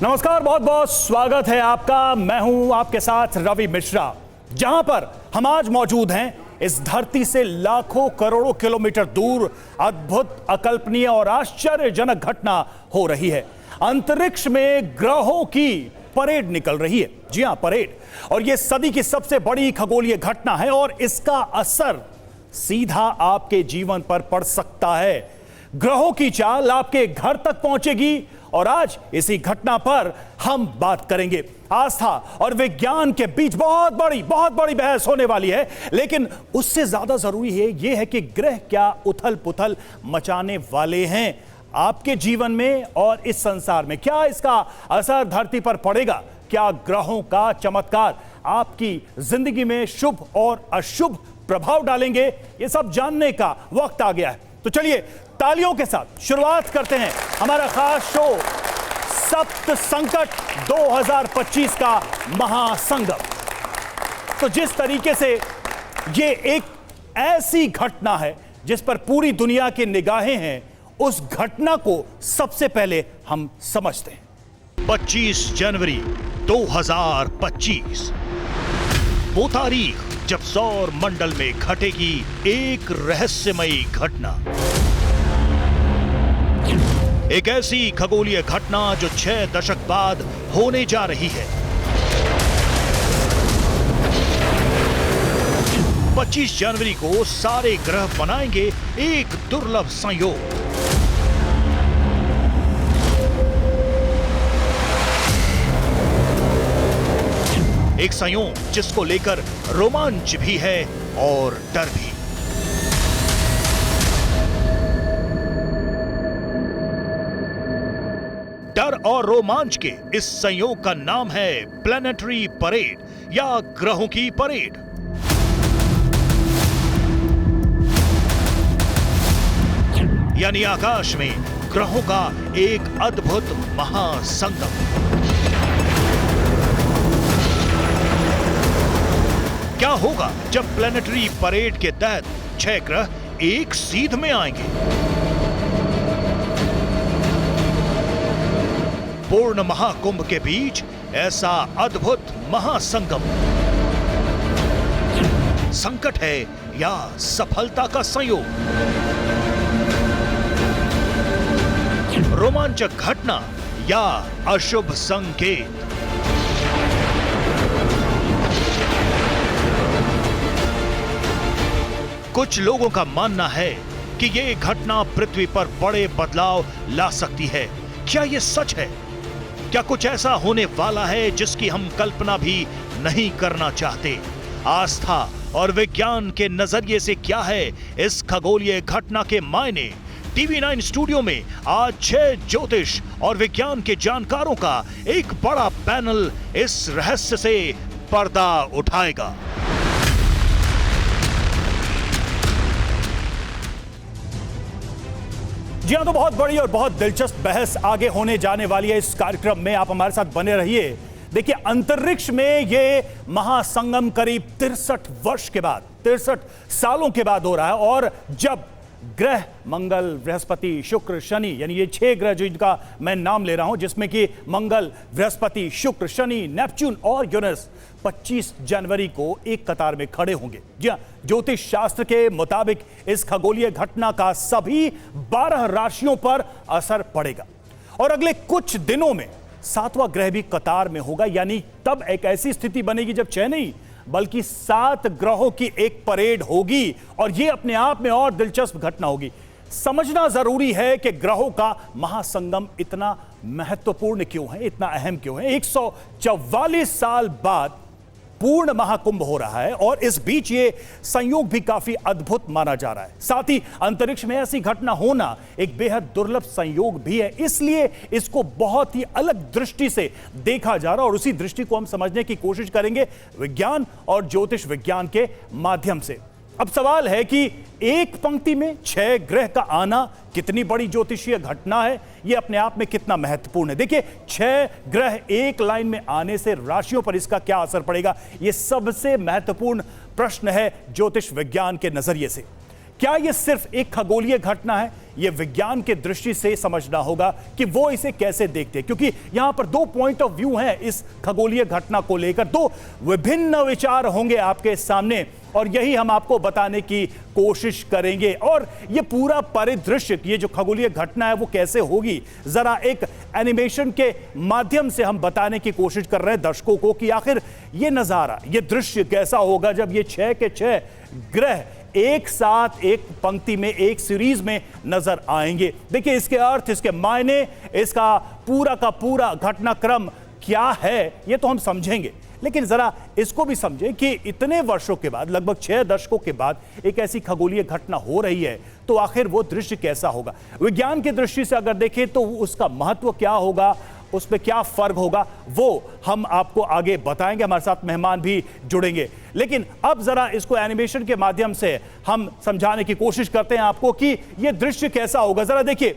नमस्कार, बहुत बहुत स्वागत है आपका। मैं हूं आपके साथ रवि मिश्रा। जहां पर हम आज मौजूद हैं, इस धरती से लाखों करोड़ों किलोमीटर दूर अद्भुत, अकल्पनीय और आश्चर्यजनक घटना हो रही है। अंतरिक्ष में ग्रहों की परेड निकल रही है। जी हां, परेड। और यह सदी की सबसे बड़ी खगोलीय घटना है और इसका असर सीधा आपके जीवन पर पड़ सकता है। ग्रहों की चाल आपके घर तक पहुंचेगी और आज इसी घटना पर हम बात करेंगे। आस्था और विज्ञान के बीच बहुत बड़ी बहस होने वाली है, लेकिन उससे ज्यादा जरूरी है यह है कि ग्रह क्या उथल पुथल मचाने वाले हैं आपके जीवन में और इस संसार में। क्या इसका असर धरती पर पड़ेगा? क्या ग्रहों का चमत्कार आपकी जिंदगी में शुभ और अशुभ प्रभाव डालेंगे? यह सब जानने का वक्त आ गया है। तो चलिए तालियों के साथ शुरुआत करते हैं हमारा खास शो सप्त संकट 2025 का महासंगम। तो जिस तरीके से ये एक ऐसी घटना है जिस पर पूरी दुनिया की निगाहें हैं, उस घटना को सबसे पहले हम समझते हैं। 25 जनवरी 2025 वो तारीख जब सौर मंडल में घटेगी एक रहस्यमयी घटना। एक ऐसी खगोलीय घटना जो 6 दशक बाद होने जा रही है। 25 जनवरी को सारे ग्रह बनाएंगे एक दुर्लभ संयोग। एक संयोग जिसको लेकर रोमांच भी है और डर भी। डर और रोमांच के इस संयोग का नाम है प्लैनेटरी परेड या ग्रहों की परेड। यानी आकाश में ग्रहों का एक अद्भुत महासंगम। क्या होगा जब प्लैनेटरी परेड के तहत 6 ग्रह एक सीध में आएंगे? पूर्ण महाकुंभ के बीच ऐसा अद्भुत महासंगम। संकट है या सफलता का संयोग? रोमांचक घटना या अशुभ संकेत? कुछ लोगों का मानना है कि यह घटना पृथ्वी पर बड़े बदलाव ला सकती है। क्या यह सच है? क्या कुछ ऐसा होने वाला है जिसकी हम कल्पना भी नहीं करना चाहते? आस्था और विज्ञान के नजरिए से क्या है इस खगोलीय घटना के मायने? टीवी 9 स्टूडियो में आज 6 ज्योतिष और विज्ञान के जानकारों का एक बड़ा पैनल इस रहस्य से पर्दा उठाएगा। जी हां, तो बहुत बड़ी और बहुत दिलचस्प बहस आगे होने जाने वाली है इस कार्यक्रम में। आप हमारे साथ बने रहिए। देखिए, अंतरिक्ष में ये महासंगम करीब 63 वर्ष के बाद, 63 सालों के बाद हो रहा है। और जब ग्रह मंगल, बृहस्पति, शुक्र, शनि, यानी ये 6 ग्रह जिनका मैं नाम ले रहा हूं, जिसमें कि मंगल, बृहस्पति, शुक्र, शनि, नेपच्यून और यूरेनस 25 जनवरी को एक कतार में खड़े होंगे। जी हां, ज्योतिष शास्त्र के मुताबिक इस खगोलीय घटना का सभी 12 राशियों पर असर पड़ेगा और अगले कुछ दिनों में 7वां ग्रह भी कतार में होगा। यानी तब एक ऐसी स्थिति बनेगी जब 6 नहीं बल्कि 7 ग्रहों की एक परेड होगी और यह अपने आप में और दिलचस्प घटना होगी। समझना जरूरी है कि ग्रहों का महासंगम इतना महत्वपूर्ण क्यों है, इतना अहम क्यों है। 144 साल बाद पूर्ण महाकुंभ हो रहा है और इस बीच ये संयोग भी काफी अद्भुत माना जा रहा है। साथ ही अंतरिक्ष में ऐसी घटना होना एक बेहद दुर्लभ संयोग भी है, इसलिए इसको बहुत ही अलग दृष्टि से देखा जा रहा है और उसी दृष्टि को हम समझने की कोशिश करेंगे विज्ञान और ज्योतिष विज्ञान के माध्यम से। अब सवाल है कि एक पंक्ति में 6 ग्रह का आना कितनी बड़ी ज्योतिषीय घटना है, यह अपने आप में कितना महत्वपूर्ण है। देखिए, 6 ग्रह एक लाइन में आने से राशियों पर इसका क्या असर पड़ेगा, यह सबसे महत्वपूर्ण प्रश्न है ज्योतिष विज्ञान के नजरिए से। क्या यह सिर्फ एक खगोलीय घटना है? यह विज्ञान के दृष्टि से समझना होगा कि वो इसे कैसे देखते हैं, क्योंकि यहां पर दो पॉइंट ऑफ व्यू हैं इस खगोलीय घटना को लेकर, दो विभिन्न विचार होंगे आपके सामने और यही हम आपको बताने की कोशिश करेंगे। और यह पूरा परिदृश्य, ये जो खगोलीय घटना है वो कैसे होगी, जरा एक एनिमेशन के माध्यम से हम बताने की कोशिश कर रहे हैं दर्शकों को कि आखिर ये नजारा, ये दृश्य कैसा होगा जब ये 6 के 6 ग्रह एक साथ एक पंक्ति में, एक सीरीज में नजर आएंगे। देखिए इसके अर्थ, इसके मायने, इसका पूरा का पूरा घटनाक्रम क्या है ये तो हम समझेंगे, लेकिन जरा इसको भी समझें कि इतने वर्षों के बाद, लगभग 6 दशकों के बाद एक ऐसी खगोलीय घटना हो रही है तो आखिर वो दृश्य कैसा होगा। विज्ञान की दृष्टि से अगर देखें तो उसका महत्व क्या होगा, उसमें क्या फर्क होगा, वो हम आपको आगे बताएंगे। हमारे साथ मेहमान भी जुड़ेंगे, लेकिन अब जरा इसको एनिमेशन के माध्यम से हम समझाने की कोशिश करते हैं आपको कि यह दृश्य कैसा होगा। जरा देखिए,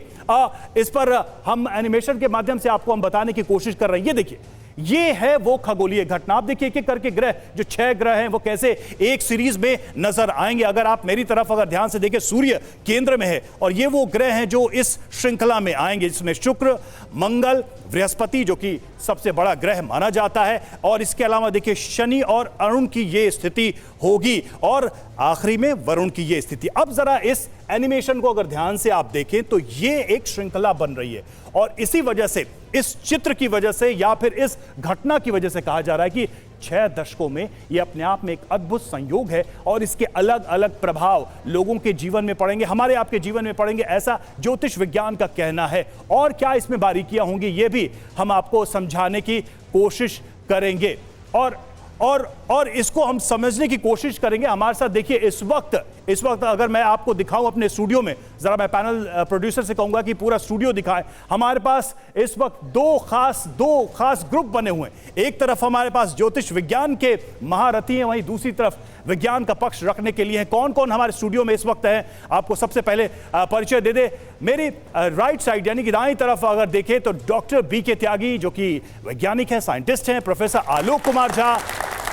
इस पर हम एनिमेशन के माध्यम से आपको हम बताने की कोशिश कर रहे हैं। ये देखिए, ये है वो खगोलीय घटना। आप देखिए एक करके ग्रह, जो 6 ग्रह हैं वो कैसे एक सीरीज में नजर आएंगे। अगर आप मेरी तरफ अगर ध्यान से देखें, सूर्य केंद्र में है और ये वो ग्रह हैं जो इस श्रृंखला में आएंगे, जिसमें शुक्र, मंगल, बृहस्पति जो कि सबसे बड़ा ग्रह माना जाता है, और इसके अलावा देखिए शनि और अरुण की ये स्थिति होगी और आखिरी में वरुण की ये स्थिति। अब जरा इस एनिमेशन को अगर ध्यान से आप देखें तो ये एक श्रृंखला बन रही है और इसी वजह से, इस चित्र की वजह से या फिर इस घटना की वजह से कहा जा रहा है कि 6 दशकों में यह अपने आप में एक अद्भुत संयोग है और इसके अलग अलग प्रभाव लोगों के जीवन में पड़ेंगे, हमारे आपके जीवन में पड़ेंगे, ऐसा ज्योतिष विज्ञान का कहना है। और क्या इसमें बारीकियां होंगी ये भी हम आपको समझाने की कोशिश करेंगे और इसको हम समझने की कोशिश करेंगे। हमारे साथ देखिए इस वक्त अगर मैं आपको दिखाऊं अपने स्टूडियो में, जरा मैं पैनल प्रोड्यूसर से कहूंगा कि पूरा स्टूडियो दिखाएं। हमारे पास इस वक्त दो खास ग्रुप बने हुए हैं। एक तरफ हमारे पास ज्योतिष विज्ञान के महारथी हैं, वहीं दूसरी तरफ विज्ञान का पक्ष रखने के लिए हैं। कौन कौन हमारे स्टूडियो में इस वक्त है, आपको सबसे पहले परिचय दे दे। मेरी राइट साइड यानी कि दाईं तरफ अगर देखें तो डॉक्टर BK त्यागी जो कि वैज्ञानिक हैं, साइंटिस्ट हैं। प्रोफेसर आलोक कुमार झा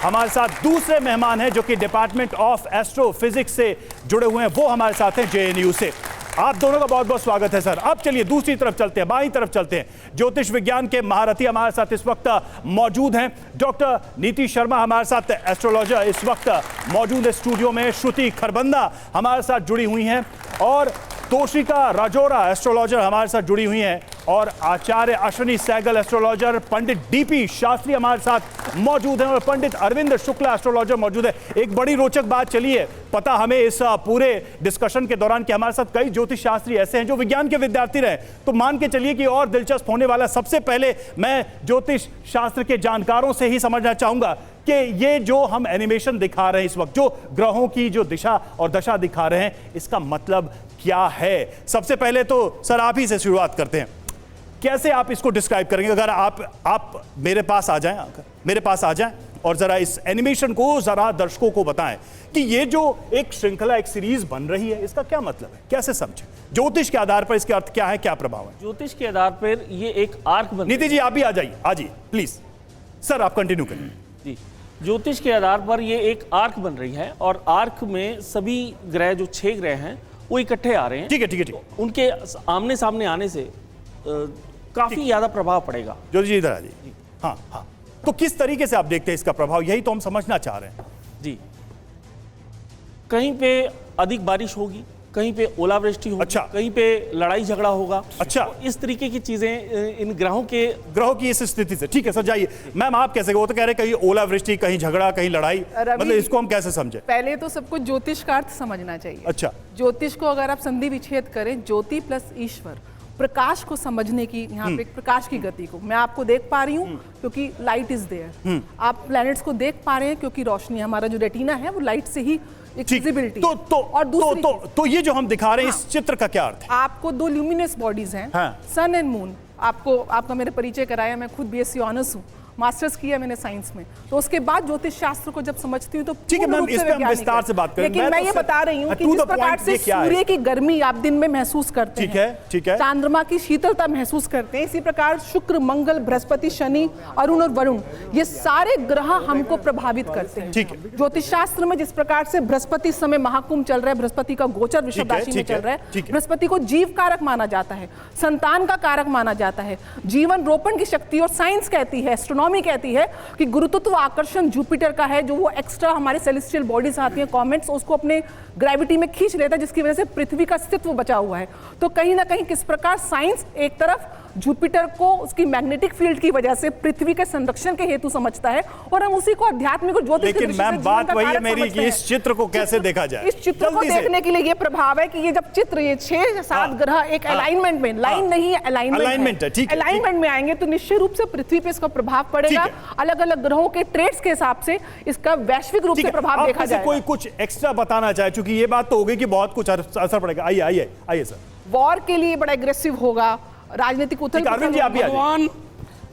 हमारे साथ दूसरे मेहमान हैं जो कि डिपार्टमेंट ऑफ एस्ट्रोफिजिक्स से जुड़े हुए हैं, वो हमारे साथ हैं JNU से। आप दोनों का बहुत बहुत स्वागत है सर। अब चलिए दूसरी तरफ चलते हैं, बाईं तरफ चलते हैं। ज्योतिष विज्ञान के महारथी हमारे साथ इस वक्त मौजूद हैं। डॉक्टर नीति शर्मा हमारे साथ एस्ट्रोलॉजर इस वक्त मौजूद है स्टूडियो में। श्रुति खरबंदा हमारे साथ जुड़ी हुई हैं और तोशिका राजोरा एस्ट्रोलॉजर हमारे साथ जुड़ी हुई हैं और आचार्य अश्विनी सहगल एस्ट्रोलॉजर, पंडित DP शास्त्री हमारे साथ मौजूद हैं और पंडित अरविंद शुक्ला एस्ट्रोलॉजर मौजूद है। एक बड़ी रोचक बात चलिए पता हमें इस पूरे डिस्कशन के दौरान कि हमारे साथ कई ज्योतिष शास्त्री ऐसे हैं जो विज्ञान के विद्यार्थी रहे, तो मान के चलिए कि और दिलचस्प होने वाला। सबसे पहले मैं ज्योतिष शास्त्र के जानकारों से ही समझना चाहूंगा कि ये जो हम एनिमेशन दिखा रहे हैं इस वक्त, जो ग्रहों की जो दिशा और दशा दिखा रहे हैं, इसका मतलब क्या है। सबसे पहले तो सर आप ही से शुरुआत करते हैं, कैसे आप इसको डिस्क्राइब करेंगे। अगर आप मेरे पास आ जाएं और जरा इस एनिमेशन को जरा दर्शकों को बताएं कि ये जो एक श्रृंखला, एक सीरीज बन रही है, इसका क्या मतलब है, कैसे समझें। ज्योतिष के आधार पर इसके अर्थ क्या है, क्या प्रभाव है। ज्योतिष के आधार पर ये एक आर्क बन। नीति जी आप भी आ जाइए प्लीज। सर आप कंटिन्यू करें जी। ज्योतिष के आधार पर ये एक आर्क बन रही है और आर्क में सभी ग्रह, जो 6 ग्रह हैं, वो इकट्ठे आ रहे हैं। ठीक है। उनके आमने सामने आने से काफी ज्यादा प्रभाव पड़ेगा। ज्योतिष जी इधर आ जाइए। हाँ, तो किस तरीके से आप देखते हैं इसका प्रभाव, यही तो हम समझना चाह रहे हैं। जी, कहीं पे अधिक बारिश होगी, कहीं पे ओलावृष्टि होगी, अच्छा। कहीं पे लड़ाई झगड़ा होगा। अच्छा, तो इस तरीके की चीजें इन ग्रहों की इस स्थिति से। ठीक है सर, जाइए। मैम आप कैसे, वो तो कह रहे कहीं ओलावृष्टि, कहीं झगड़ा, कहीं लड़ाई, मतलब इसको हम कैसे समझे। पहले तो सबको ज्योतिष का अर्थ समझना चाहिए। अच्छा, ज्योतिष को अगर आप संधि विच्छेद करें, ज्योति प्लस ईश्वर, प्रकाश को समझने की, यहाँ पे प्रकाश की गति को मैं आपको देख पा रही हूँ क्योंकि लाइट इज देयर। आप प्लैनेट्स को देख पा रहे हैं क्योंकि रोशनी, हमारा जो रेटिना है वो लाइट से ही विजिबिलिटी। तो ये जो हम दिखा रहे हैं इस चित्र का क्या अर्थ है। आपको 2 ल्यूमिनस बॉडीज हैं, सन एंड मून। आपका मेरे परिचय कराया, मैं खुद BSc ऑनर्स हूँ। मास्टर्स किया मैंने साइंस में, तो उसके बाद ज्योतिष शास्त्र को जब समझती हूँ तो ठीक है पूर्ण मैम, रूप से इस पे हम वैज्ञानिक विस्तार है। से बात करेंगे। लेकिन मैं ये बता रही हूँ कि जिस प्रकार से सूर्य की गर्मी आप दिन में महसूस करते हैं, ठीक है, चंद्रमा की शीतलता महसूस करते हैं, इसी प्रकार शुक्र, मंगल, बृहस्पति, शनि, अरुण और वरुण, ये सारे ग्रह हमको प्रभावित करते हैं। ठीक है। ज्योतिष शास्त्र में जिस प्रकार से बृहस्पति इस समय महाकुंभ चल रहा है, बृहस्पति का गोचर वृषभ राशि में चल रहा है, बृहस्पति को जीव कारक माना जाता है, संतान का कारक माना जाता है, जीवन रोपण की शक्ति, और साइंस कहती है, एस्ट्रोनॉमी कहती है कि गुरुत्व आकर्षण जुपिटर का है, जो वो एक्स्ट्रा हमारे सेलेस्टियल बॉडीज आती हैं, कॉमेट्स, उसको अपने ग्रेविटी में खींच लेता है, जिसकी वजह से पृथ्वी का अस्तित्व बचा हुआ है। तो कहीं ना कहीं किस प्रकार साइंस एक तरफ जुपिटर को उसकी मैग्नेटिक फील्ड की वजह से पृथ्वी के संरक्षण के हेतु समझता है, और हम उसी को आध्यात्मिक और ज्योतिष लेकिन मैम बात वही है मेरी कि इस चित्र को कैसे देखा जाए। इस चित्र को देखने के लिए ये प्रभाव है कि ये जब चित्र, ये 6-7 ग्रह एक अलाइनमेंट में, लाइन नहीं है, अलाइनमेंट है, ठीक है, अलाइनमेंट में आएंगे तो निश्चित रूप से पृथ्वी पे इसका प्रभाव पड़ेगा। अलग अलग ग्रहों के ट्रेड्स के हिसाब से इसका वैश्विक रूप से प्रभाव देखा जाएगा। कोई कुछ एक्स्ट्रा बताना चाहे, क्योंकि ये बात तो होगी कि बहुत कुछ असर पड़ेगा। आइए सर। वॉर के लिए बड़ा एग्रेसिव होगा, राजनीतिक उथल पुथल।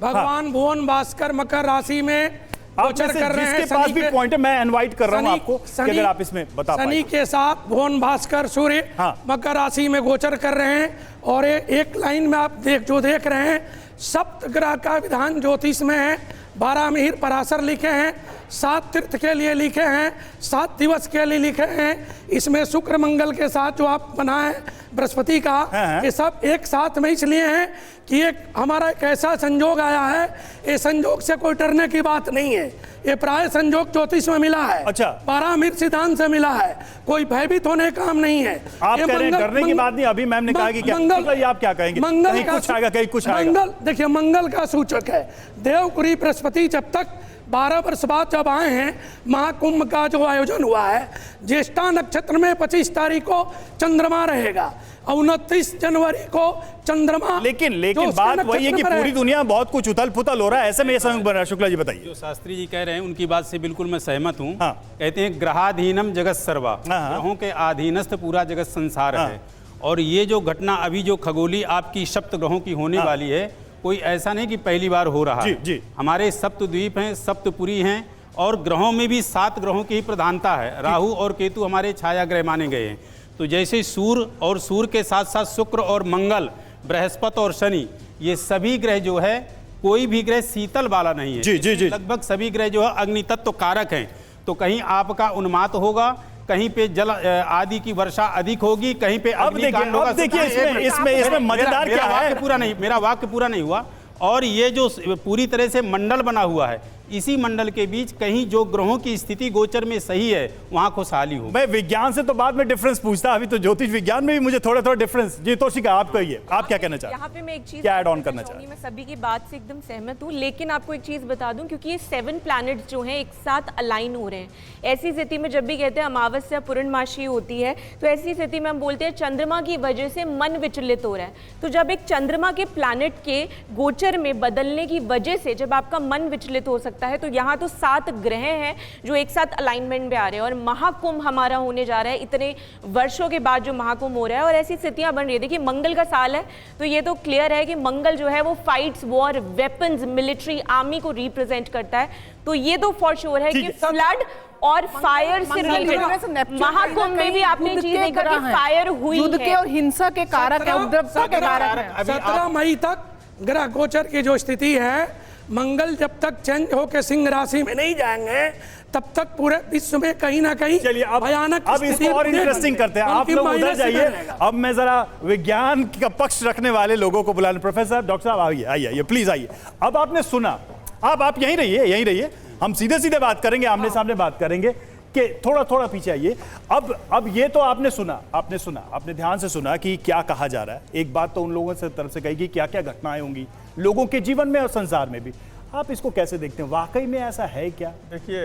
भगवान भुवन भास्कर मकर राशि में गोचर कर रहे हैं। जिसके पास भी पॉइंट है मैं इनवाइट कर रहा हूं आपको कि अगर आप इसमें बता पाएं। शनि के साथ भुवन भास्कर सूर्य मकर राशि में गोचर कर रहे हैं, और एक लाइन में आप देख रहे हैं, सप्त ग्रह का विधान ज्योतिष में है, 12 मिहिर पराशर लिखे हैं, 7 तीर्थ के लिए लिखे हैं, 7 दिवस के लिए लिखे हैं। इसमें शुक्र मंगल के साथ जो आप बनाए बृहस्पति का, ये सब एक साथ में इसलिए हैं कि एक हमारा एक ऐसा संजोग आया है, ये संजोग से कोई डरने की बात नहीं है, ये प्राय संजोग ज्योतिष में मिला है। अच्छा। 12 मिहिर सिद्धांत से मिला है, कोई भयभीत होने का काम नहीं है। आप कह रहे हैं डरने की बात नहीं, अभी मैम ने कहा कि क्या मंगल, आप क्या कहेंगे? मंगल का कुछ आएगा, कहीं कुछ आएगा। मंगल देखिए मंगल का सूचक है। देवपुरी बृहस्पति जब तक 12 वर्ष बाद जब आए हैं, महाकुंभ का जो आयोजन हुआ है, ज्येष्ठा नक्षत्र में 25 तारीख को चंद्रमा रहेगा, 29 जनवरी को चंद्रमा। लेकिन बात वही है कि पूरी दुनिया में बहुत कुछ उथल पुथल हो रहा है, ऐसे में ये संयोग बन रहा है। शुक्ला जी बताइए। जो शास्त्री जी कह रहे हैं उनकी बात से बिल्कुल मैं सहमत हूँ। कहते हैं ग्रहाधीनम जगत सर्वा, ग्रहों के अधीनस्थ पूरा जगत संसार है। और ये जो घटना अभी जो खगोली आपकी सप्त ग्रहों की होने वाली है, कोई ऐसा नहीं कि पहली बार हो रहा है। हमारे सप्तद्वीप हैं, सप्तपुरी हैं, और ग्रहों में भी 7 ग्रहों की ही प्रधानता है। राहु और केतु हमारे छाया ग्रह माने गए हैं। तो जैसे सूर्य और सूर्य के साथ साथ शुक्र और मंगल, बृहस्पति और शनि, ये सभी ग्रह जो है, कोई भी ग्रह शीतल वाला नहीं है। जी। लगभग सभी ग्रह जो है अग्नि तत्व कारक हैं। तो कहीं आपका उन्माद होगा, कहीं पे जल आदि की वर्षा अधिक होगी, कहीं पे अग्निकांड होगा। देखिए इसमें मजेदार क्या है, मेरा वाक्य पूरा नहीं हुआ। और ये जो पूरी तरह से मंडल बना हुआ है, इसी मंडल के बीच कहीं जो ग्रहों की स्थिति गोचर में सही है, वहां खुशहाली हो। मैं विज्ञान से तो बाद में डिफरेंस पूछता, अभी तो ज्योतिष विज्ञान में भी मुझे थोड़ा डिफरेंस। जी तोशिका, आप कहिए, आप क्या कहना चाहते हैं? यहाँ पे मैं एक चीज क्या ऐड ऑन करना चाहती? मैं सभी की बात से एकदम सहमत हूँ, लेकिन आपको एक चीज बता दूं, क्योंकि ये 7 प्लैनेट्स जो हैं एक साथ अलाइन हो रहे हैं। ऐसी स्थिति में जब भी कहते हैं अमावस्या पूर्णमासी होती है, तो ऐसी स्थिति में हम बोलते हैं चंद्रमा की वजह से मन विचलित हो रहा है। तो जब एक चंद्रमा के प्लैनेट के गोचर में बदलने की वजह से जब आपका मन विचलित हो सकता है, तो यहाँ तो 7 ग्रह हैं जो एक साथ अलाइनमेंट में आ रहे हैं, और महाकुंभ हमारा होने जा रहा है इतने वर्षों के बाद जो महाकुंभ हो रहा है, और ऐसी स्थितियां बन रही है। देखिए मंगल का साल है, तो ये तो क्लियर है कि मंगल जो है वो fights, war, weapons, military, army को रिप्रेजेंट करता है। तो ये तो फॉर श्योर है कि फ्लड और फायर से रिलेटेड महाकुंभ में भी आपने चीज देखा कि फायर हुई युद्ध के और हिंसा के कारक है, उद्रवता के कारक है। 17 मई तक ग्रह गोचर की जो स्थिति है, मंगल जब तक चेंज होकर सिंह राशि में नहीं जाएंगे, तब तक पूरे विश्व में कहीं ना कहीं भयानक। अब इसको और इंटरेस्टिंग करते हैं, आप लोग उधर जाइए। अब मैं जरा विज्ञान का पक्ष रखने वाले लोगों को बुला लूं। प्रोफेसर, डॉक्टर साहब आइए, प्लीज आइए। अब आपने सुना, अब आप यहीं रहिए, हम सीधे बात करेंगे, आमने सामने बात करेंगे कि थोड़ा पीछे आइए। अब ये तो आपने सुना, आपने ध्यान से सुना कि क्या कहा जा रहा है। एक बात तो उन लोगों से तरफ से कही कि क्या क्या घटनाएं होंगी लोगों के जीवन में और संसार में भी। आप इसको कैसे देखते हैं, वाकई में ऐसा है क्या? देखिए,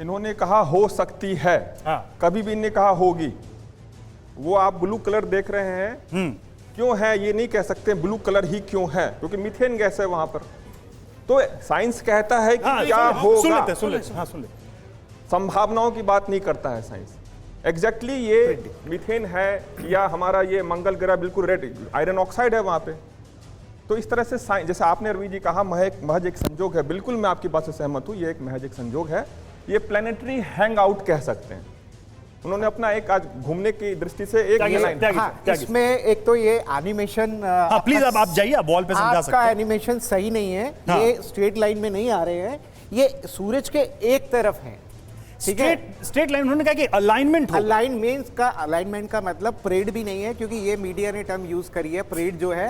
इन्होंने कहा हो सकती है, कभी भी इन्होंने कहा होगी। वो आप ब्लू कलर देख रहे हैं, क्यों है ये नहीं कह सकते ब्लू कलर ही क्यों है, क्योंकि मीथेन गैस है वहां पर। तो साइंस कहता है कि क्या होगा, सुन ले। संभावनाओं की बात नहीं करता है साइंस। एग्जैक्टली ये मीथेन है, या हमारा ये मंगल ग्रह बिल्कुल रेड आयरन ऑक्साइड है वहां पे, तो इस तरह से जैसे आपने रवि जी कहा महज एक संजोग है, बिल्कुल मैं आपकी बात से सहमत हूँ, ये एक महज एक संजोग है, ये प्लेनेटरी हैंग आउट कह सकते हैं। उन्होंने अपना एक आज घूमने की दृष्टि से एक इसमें एक तो ये एनिमेशन प्लीज अब आप जाइए, वॉल पे समझा सकते हैं। आपका एनिमेशन सही नहीं है, ये स्ट्रेट लाइन में नहीं आ रहे हैं, ये सूरज के एक तरफ है, ठीक है। स्ट्रेट लाइन, उन्होंने कहा कि अलाइनमेंट हो। अलाइनमेंट का मतलब परेड भी नहीं है, क्योंकि ये मीडिया ने टर्म यूज करी है। परेड जो है,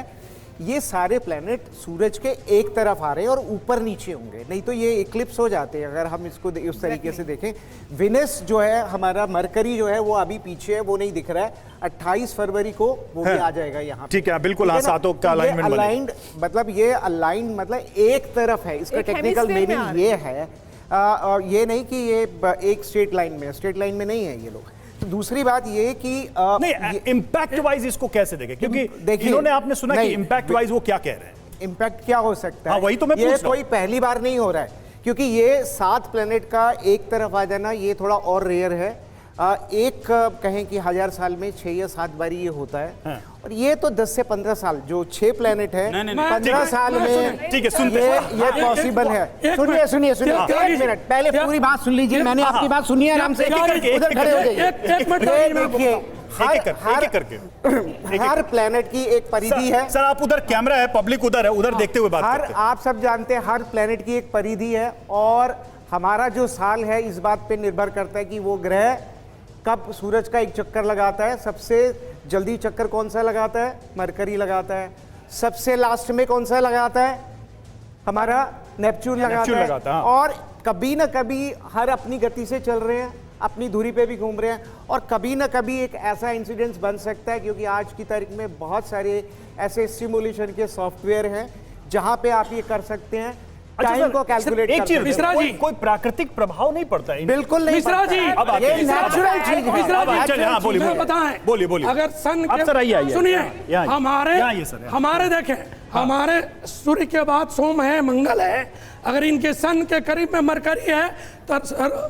ये सारे प्लैनेट सूरज के एक तरफ आ रहे हैं और ऊपर नीचे होंगे, नहीं तो ये इक्लिप्स हो जाते हैं अगर हम इसको उस तरीके से देखें। विनस जो है हमारा, मरकरी जो है वो अभी पीछे है, वो नहीं दिख रहा है। 28 फरवरी को वो भी आ जाएगा यहाँ, ठीक है, बिल्कुल। हाँ, सातों का अलाइनमेंट अलाइंड, मतलब ये अलाइंड मतलब एक तरफ है, इसका टेक्निकल मीनिंग ये है। और ये नहीं कि ये एक स्ट्रेट लाइन में, स्ट्रेट लाइन में नहीं है ये लोग। तो दूसरी बात ये कि नहीं, इम्पैक्ट वाइज इसको कैसे देखें, क्योंकि इन्होंने, आपने सुना कि इम्पैक्ट वाइज वो क्या कह रहे हैं? इम्पैक्ट क्या हो सकता है, वही तो मैं पूछ रहा हूं। कोई पहली बार नहीं हो रहा है, क्योंकि ये 7 प्लेनेट का एक तरफ आ जाना ये थोड़ा और रेयर है। एक कहें कि 1000 साल में 6 या 7 बारी ये होता है। हाँ। और ये तो 10 से 15 साल, जो 6 प्लेनेट है 15 साल में, ठीक है, सुनते ये पॉसिबल है। सुनिए एक मिनट, पहले पूरी बात सुन लीजिए, मैंने आपकी बात सुनी है, आराम से उधर खड़े हो जाइए। देखिए, हर प्लेनेट की एक परिधि है। सर आप उधर, कैमरा है, पब्लिक उधर है, उधर देखते हुए बात करते हैं। आप सब जानते हैं हर प्लेनेट की एक परिधि है, और हमारा जो साल है इस बात पे निर्भर करता है कि वो ग्रह कब सूरज का एक चक्कर लगाता है। सबसे जल्दी चक्कर कौन सा लगाता है? मरकरी लगाता है। सबसे लास्ट में कौन सा लगाता है? हमारा नेपच्यून लगाता है। और कभी ना कभी हर अपनी गति से चल रहे हैं, अपनी धुरी पे भी घूम रहे हैं, और कभी ना कभी एक ऐसा इंसिडेंस बन सकता है, क्योंकि आज की तारीख में बहुत सारे ऐसे सिमुलेशन के सॉफ्टवेयर हैं जहां पे आप ये कर सकते हैं, टाइम को कैलकुलेट कर सकते हैं। मिश्रा जी, कोई प्राकृतिक प्रभाव नहीं पड़ता है? बिल्कुल नहीं। मिश्रा जी, ये नेचुरल चीज है। मिश्रा जी, हाँ, बोलिए। अगर सन के, सुनिए, हमारे देखें, हमारे सूर्य के बाद सोम है, मंगल है। अगर इनके सन के करीब में मरकरी है तो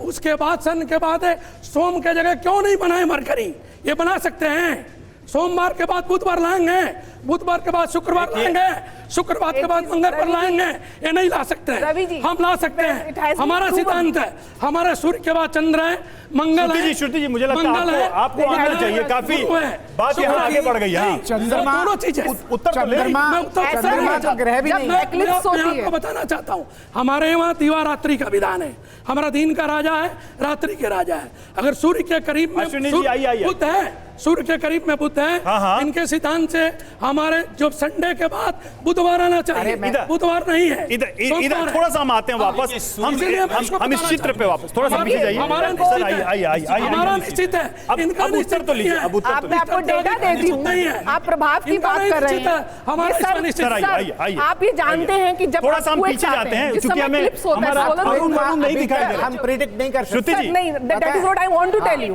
उसके बाद सन के बाद है, सोम के जगह क्यों नहीं बनाए मरकरी? ये बना सकते हैं। सोमवार के बाद बुधवार लाएंगे, बुधवार के बाद शुक्रवार लाएंगे, शुक्रवार के बाद मंगलवार लाएंगे। ये नहीं ला सकते हैं, हम ला सकते हैं। हमारा सिद्धांत है, हमारे सूर्य के बाद चंद्र है, मंगल है। श्रुति जी, मुझे लगता है आपको आना चाहिए, काफी बात यहाँ आगे बढ़ गई है। चंद्रमा, दोनों चीजें, चंद्रमा तो ग्रह भी नहीं है। मैं आपको बताना चाहता हूँ, हमारे यहाँ दिवा रात्रि का विधान है। हमारा दिन का राजा है, रात्रि के राजा है। अगर सूर्य के करीब में बुध है, सूर्य के करीब में बुध है, इनके सिद्धांत से हमारे जो संडे के बाद बुधवार आना चाहिए, बुधवार नहीं है। इधर थोड़ा सा हम आते हैं वापस, हम इस चित्र पे वापस थोड़ा सा पीछे जाइए। हमारा निश्चित है, इनका उत्तर तो लीजिए। अब उत्तर मैं आपको डेटा देती हूँ, आप प्रभाव की बात कर रहे हैं। आप ये जानते हैं कि जब थोड़ा सा हम पीछे जाते हैं, क्योंकि हमें नहीं दिखाई दे रहा, हम प्रेडिक्ट नहीं कर सकते। नहीं, that is what I want to tell you.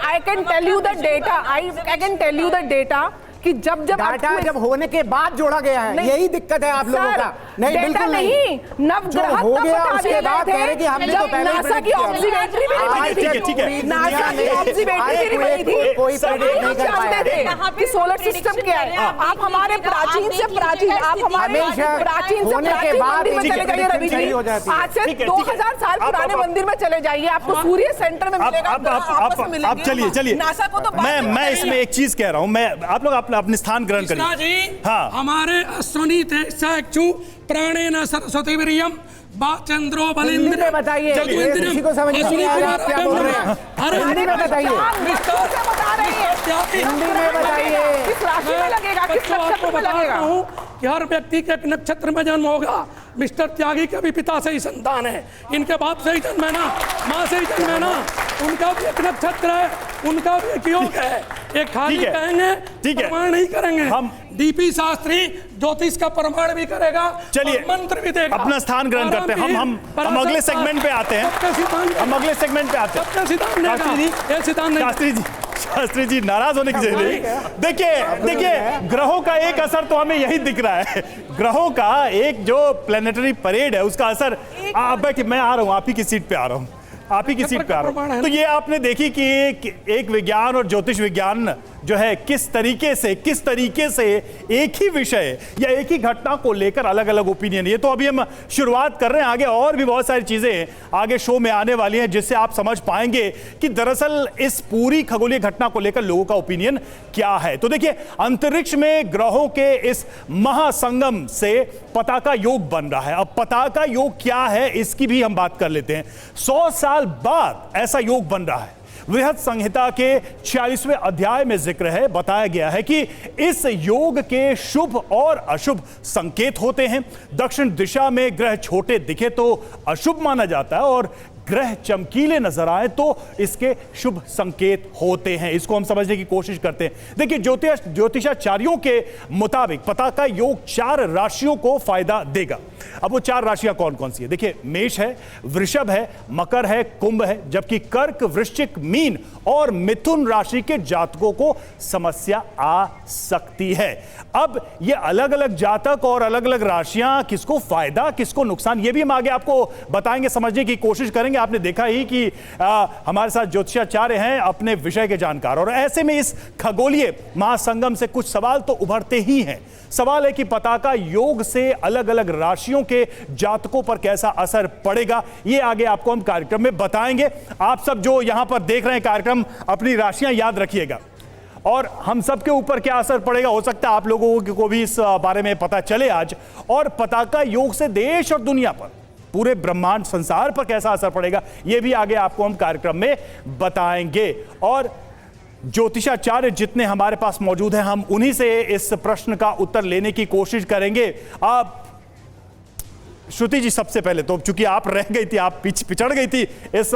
I can tell you the data. I can tell you the data. कि जब डाटा जब होने के बाद जोड़ा गया है, यही दिक्कत है आप लोगों का। नहीं, बिल्कुल नहीं। नवग्रह हो गया उसके बाद कह रहे कि हमने तो पहले नासा की ऑब्जर्वेटरी भी नहीं बनी थी। ठीक है, नासा की ऑब्जर्वेटरी भी नहीं थी। कोई प्रेडिक्ट नहीं कर पाया थे कि सोलर सिस्टम क्या है। आप हमारे प्राचीन से प्राचीन, आप हमारे प्राचीन से प्राचीन मंदिर में चले जाइए रवि जी। आज से 2000 साल पुराने मंदिर में चले जाइए, आपको सूर्य सेंटर में मिलेगा। आप चलिए, नासा को तो मैं इसमें एक चीज कह रहा हूँ, मैं आप लोग अपने स्थान ग्रहण करिए। हाँ, हमारे अश्वनी थे चक्षु प्राणेन सरस्वती वीर्यम चंद्रो बलिंद्र। में बताइए, किसी को समझ नहीं आ रहा आप क्या बोल रहे हैं। हिंदी में बताइए, हिंदी में बताइए। किस राशि में लगेगा, किस नक्षत्र में लगेगा? कि हर व्यक्ति के एक नक्षत्र में जन्म होगा। मिस्टर त्यागी के भी पिता से ही संतान है, इनके बाप से ही जन्म है ना, माँ से ही जन्म है ना, उनका भी एक नक्षत्र है, उनका भी एक योग है। एक खाली कहेंगे, प्रमाण नहीं करेंगे। हम डीपी शास्त्री ज्योतिष का प्रमाण भी करेगा, चलिए मंत्र भी देगा। अपना स्थान ग्रहण करते हैं। हम अगले सेगमेंट पे आते हैं, हम अगले सेगमेंट पे आते हैं। शास्त्री जी नाराज होने की जरूरत नहीं। देखिए ग्रहों का एक असर तो हमें यही दिख रहा है। ग्रहों का एक जो प्लेनेटरी परेड है उसका असर, आप बैठिए, मैं आ रहा हूँ, आप ही की सीट पे आ रहा हूँ, आप ही की सीट पे आ रहा हूँ। तो ये आपने देखी कि एक विज्ञान और ज्योतिष विज्ञान जो है किस तरीके से एक ही विषय या एक ही घटना को लेकर अलग अलग ओपिनियन, ये तो अभी हम शुरुआत कर रहे हैं, आगे और भी बहुत सारी चीजें आगे शो में आने वाली हैं जिससे आप समझ पाएंगे कि दरअसल इस पूरी खगोलीय घटना को लेकर लोगों का ओपिनियन क्या है। तो देखिए, अंतरिक्ष में ग्रहों के इस महासंगम से पताका योग बन रहा है। अब पताका योग क्या है इसकी भी हम बात कर लेते हैं। 100 साल बाद ऐसा योग बन रहा है। बृहद संहिता के 46वें अध्याय में जिक्र है, बताया गया है कि इस योग के शुभ और अशुभ संकेत होते हैं। दक्षिण दिशा में ग्रह छोटे दिखे तो अशुभ माना जाता है और ग्रह चमकीले नजर आए तो इसके शुभ संकेत होते हैं। इसको हम समझने की कोशिश करते हैं। देखिए, ज्योतिषाचार्यों के मुताबिक पताका योग 4 राशियों को फायदा देगा। अब वो 4 राशियां कौन कौन सी है? देखिए, मेष है, वृषभ है, मकर है, कुंभ है, जबकि कर्क, वृश्चिक, मीन और मिथुन राशि के जातकों को समस्या आ सकती है। अब ये अलग अलग जातक और अलग अलग राशियां किसको फायदा किसको नुकसान, ये भी हम आगे आपको बताएंगे, समझने की कोशिश करेंगे। आपने देखा ही कि हमारे साथ ज्योतिषाचार्य हैं, अपने विषय के जानकार, और ऐसे में इस खगोलीय महासंगम से कुछ सवाल तो उभरते ही हैं। सवाल है कि पताका योग से अलग अलग राशियों के जातकों पर कैसा असर पड़ेगा, ये आगे आपको हम कार्यक्रम में बताएंगे। आप सब जो यहां पर देख रहे हैं कार्यक्रम, अपनी राशियां याद रखिएगा और हम सब के ऊपर क्या असर पड़ेगा, हो सकता है आप लोगों को भी इस बारे में पता चले आज। और पताका योग से देश और दुनिया पर, पूरे ब्रह्मांड संसार पर कैसा असर पड़ेगा, यह भी आगे आपको हम कार्यक्रम में बताएंगे। और ज्योतिषाचार्य जितने हमारे पास मौजूद हैं, हम उन्हीं से इस प्रश्न का उत्तर लेने की कोशिश करेंगे। आप श्रुति जी, सबसे पहले तो चूंकि आप रह गई थी, आप पिछड़ गई थी इस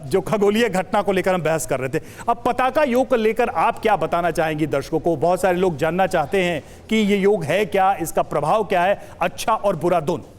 जो खगोलीय घटना को लेकर हम बहस कर रहे थे, अब पताका योग को लेकर आप क्या बताना चाहेंगी दर्शकों को? बहुत सारे लोग जानना चाहते हैं कि ये योग है क्या, इसका प्रभाव क्या है, अच्छा और बुरा दोनों।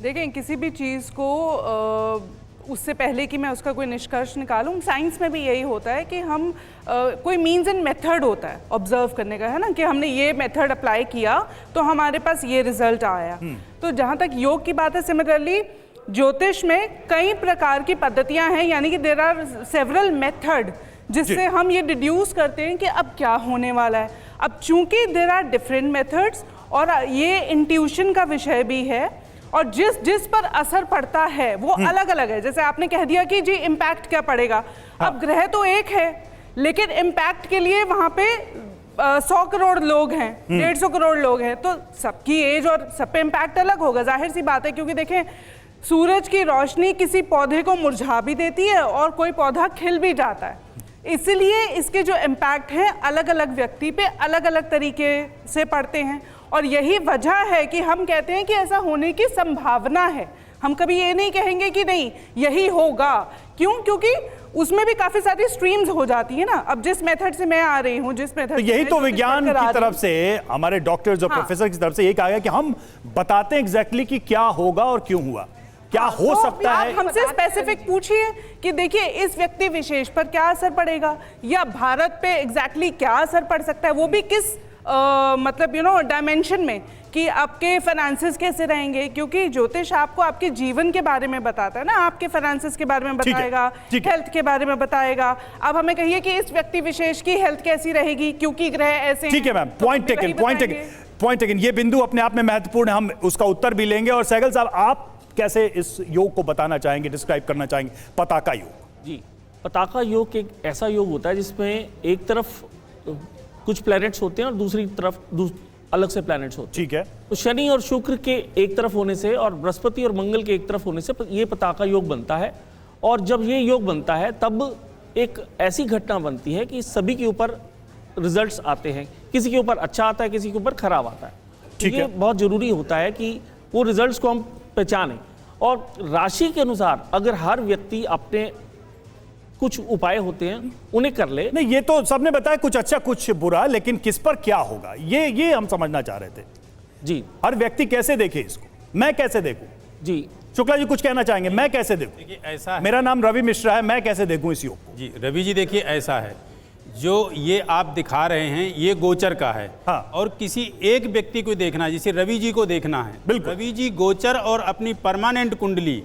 देखें, किसी भी चीज़ को उससे पहले कि मैं उसका कोई निष्कर्ष निकालूं, साइंस में भी यही होता है कि हम कोई मीन्स एंड मेथड होता है ऑब्जर्व करने का, है ना, कि हमने ये मेथड अप्लाई किया तो हमारे पास ये रिजल्ट आया। तो जहाँ तक योग की बात है, सिमिलरली ज्योतिष में कई प्रकार की पद्धतियाँ हैं, यानी कि देयर आर सेवरल मेथड जिससे हम ये डिड्यूस करते हैं कि अब क्या होने वाला है। अब चूंकि देयर आर डिफरेंट मेथड्स और ये इंट्यूशन का विषय भी है, और जिस पर असर पड़ता है वो अलग अलग है। जैसे आपने कह दिया कि जी इम्पैक्ट क्या पड़ेगा, अब ग्रह तो एक है लेकिन इम्पैक्ट के लिए वहां पे 100 करोड़ लोग हैं, 150 करोड़ लोग हैं, तो सबकी एज और सब पे इम्पैक्ट अलग होगा, जाहिर सी बात है। क्योंकि देखें, सूरज की रोशनी किसी पौधे को मुरझा भी देती है और कोई पौधा खिल भी जाता है, इसलिए इसके जो इम्पैक्ट हैं अलग अलग व्यक्ति पे अलग अलग तरीके से पड़ते हैं। और यही वजह है कि हम कहते हैं कि ऐसा होने की संभावना है। हम कभी ये नहीं कहेंगे कि नहीं यही होगा। क्यों? क्योंकि उसमें भी काफी सारी स्ट्रीम्स हो जाती है ना। अब जिस मेथड से मैं आ रही हूँ, जिस मेथड, तो यही तो विज्ञान की तरफ से, हमारे डॉक्टर्स और प्रोफेसर की तरफ से ये कहा गया कि हम बताते हैं एग्जैक्टली कि क्या होगा और क्यों हुआ, क्या हो तो सकता है। हमसे स्पेसिफिक पूछिए कि देखिए इस व्यक्ति विशेष पर क्या असर पड़ेगा, या भारत पे एग्जैक्टली क्या असर पड़ सकता है, वो भी किस मतलब डायमेंशन में, कि आपके फाइनेंसेस कैसे रहेंगे। क्योंकि ज्योतिष आपको आपके जीवन के बारे में बताता है ना, आपके फाइनेंसेस के बारे में बताएगा, हेल्थ के बारे में बताएगा। अब हमें कहिए कि इस व्यक्ति विशेष की हेल्थ कैसी रहेगी क्योंकि ग्रह ऐसे। ठीक है मैम, पॉइंट टेकन। ये बिंदु अपने आप में महत्वपूर्ण है, हम उसका उत्तर भी लेंगे। और सहगल साहब, आप कैसे इस योग को बताना चाहेंगे, डिस्क्राइब करना चाहेंगे, पताका योग? जी, पताका योग एक ऐसा योग होता है जिसमें एक तरफ कुछ प्लैनेट्स होते हैं और दूसरी तरफ अलग से प्लैनेट्स होते हैं। ठीक है। तो शनि और शुक्र के एक तरफ होने से और बृहस्पति और मंगल के एक तरफ होने से ये पताका योग बनता है। और जब ये योग बनता है तब एक ऐसी घटना बनती है कि सभी के ऊपर रिजल्ट्स आते हैं, किसी के ऊपर अच्छा आता है, किसी के ऊपर खराब आता है। ठीक है। ये बहुत जरूरी होता है कि वो रिजल्ट्स को हम पहचानें। और राशि के अनुसार अगर हर व्यक्ति अपने कुछ उपाय होते हैं उन्हें कर ले। नहीं, ये तो सबने बताया कुछ अच्छा कुछ बुरा, लेकिन किस पर क्या होगा ये हम समझना चाह रहे थे। जी, हर व्यक्ति कैसे देखे इसको, मैं कैसे देखूं? जी, शुक्ला जी कुछ कहना चाहेंगे? मैं कैसे देखूं? देखिए ऐसा है, मेरा नाम रवि मिश्रा है, मैं कैसे देखूं इस योग को? जी रवि जी, देखिए ऐसा है, जो ये आप दिखा रहे हैं ये गोचर का है। हाँ। और किसी एक व्यक्ति को देखना है, जैसे रवि जी को देखना है। बिल्कुल। रवि जी गोचर और अपनी परमानेंट कुंडली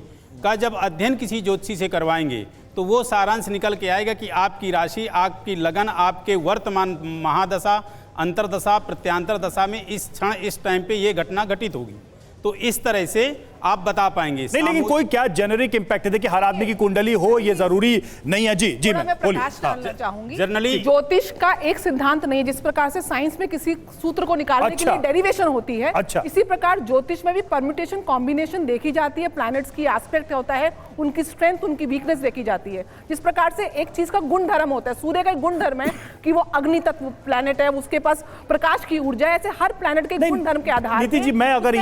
का जब अध्ययन किसी ज्योतिषी से करवाएंगे तो वो सारांश निकल के आएगा कि आपकी राशि, आपकी लगन, आपके वर्तमान महादशा, अंतरदशा, प्रत्यांतर दशा में इस क्षण इस टाइम पे ये घटना घटित होगी। तो इस तरह से आप बता पाएंगे। नहीं, लेकिन कोई क्या जेनरिक इंपैक्ट है? देखिए, हर आदमी की कुंडली हो ये जरूरी नहीं है। जी जी, मैं प्रकाश डालना चाहूंगी। जनरली ज्योतिष का एक सिद्धांत नहीं है। जिस प्रकार से साइंस में किसी सूत्र को निकालने के लिए डेरिवेशन होती है, इसी प्रकार ज्योतिष में भी परम्यूटेशन, कॉम्बिनेशन देखी जाती है। प्लैनेट्स की एस्पेक्ट होता है, उनकी स्ट्रेंथ, उनकी वीकनेस देखी जाती है। जिस प्रकार से एक चीज का गुण धर्म होता है, सूर्य का एक गुण धर्म है कि वो अग्नि तत्व प्लैनेट है, उसके पास प्रकाश की ऊर्जा है। ऐसे हर प्लैनेट के गुण धर्म के आधार नीति जी, मैं अगर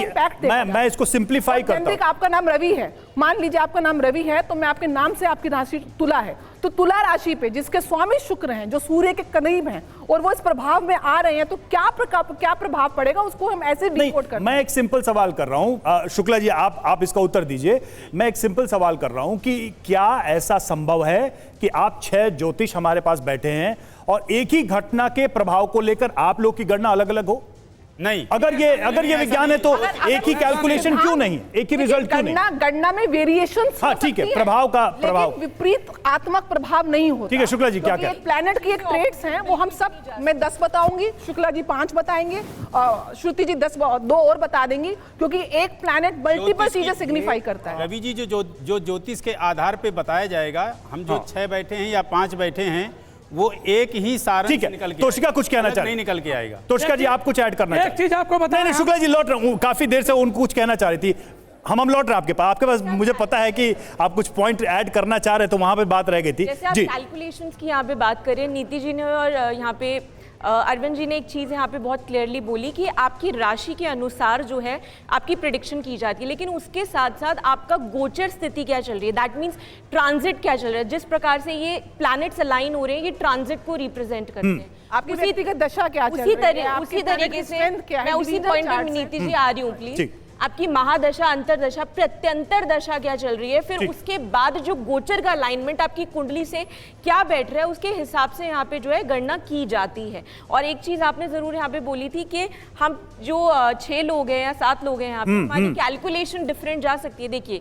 मैं इसको सिंप्लीफाई करता हूं। आपका नाम रवि है, मान लीजिए आपका नाम रवि है, तो मैं आपके नाम से आपकी राशि तुला है, तो तुला राशि पे जिसके स्वामी शुक्र हैं, जो सूर्य के करीब हैं, और वो इस प्रभाव में आ रहे हैं, तो क्या प्रभाव पड़ेगा, उसको हम ऐसे डिकोड करते हैं। मैं एक सिंपल सवाल कर रहा हूं, शुक्ला जी आप इसका उत्तर दीजिए। मैं एक सिंपल सवाल कर रहा हूं कि क्या ऐसा संभव है कि आप 6 ज्योतिष हमारे पास बैठे हैं और एक ही घटना के प्रभाव को लेकर आप लोग की गणना अलग अलग हो? नहीं, अगर ये विज्ञान है तो एक ही कैलकुलेशन क्यों नहीं, एक ही रिजल्ट क्यों नहीं? गणना में वेरिएशन, हाँ ठीक है, प्रभाव का प्रभाव, विपरीतात्मक प्रभाव नहीं होता। ठीक है, शुक्ला जी क्या क्या प्लैनेट की एक ट्रेड्स हैं, वो हम सब, मैं 10 बताऊंगी, शुक्ला जी 5 बताएंगे, श्रुति जी 2 और बता देंगी, क्योंकि एक प्लैनेट मल्टीपल चीजें सिग्निफाई करता है। रवि जी, जो ज्योतिष के आधार पे बताया जाएगा, हम जो 6 बैठे हैं या 5 बैठे हैं, वो एक ही सारंश निकल के, तोशिका कुछ कहना चाह रहे, नहीं निकल के आएगा। तोशिका जी आप कुछ ऐड करना चाहते हैं? एक चीज आपको बताएं। नहीं, शुक्ला जी लौट रहा हूं, काफी देर से उनको कुछ कहना चाह रही थी। हम लौट रहे हैं आपके पास मुझे पता है कि आप कुछ पॉइंट ऐड करना चाह रहे, तो वहां पे बात रह गई थी। जैसे आप कैलकुलेशंस की यहाँ पे बात करें, नीति जी ने और यहाँ पे अरविंद जी ने एक चीज़ यहाँ पे बहुत क्लियरली बोली कि आपकी राशि के अनुसार जो है आपकी प्रेडिक्शन की जाती है, लेकिन उसके साथ साथ आपका गोचर स्थिति क्या चल रही है, दैट मीन्स ट्रांजिट क्या चल रहा है। जिस प्रकार से ये प्लैनेट्स अलाइन हो रहे हैं, ये ट्रांजिट को रिप्रेजेंट करते हैं। आपकी व्यक्तिगत दशा क्या चल रही है, उसी तरीके से मैं उसी पॉइंट पे नीति जी आ रही हूँ, प्लीज। आपकी महादशा, अंतरदशा, प्रत्यंतर दशा क्या चल रही है, फिर उसके बाद जो गोचर का अलाइनमेंट आपकी कुंडली से क्या बैठ रहा है, उसके हिसाब से यहाँ पे जो है गणना की जाती है। और एक चीज आपने जरूर यहाँ पे बोली थी कि हम जो 6 लोग हैं या 7 लोग हैं यहाँ पे, हमारी कैलकुलेशन डिफरेंट जा सकती है। देखिए,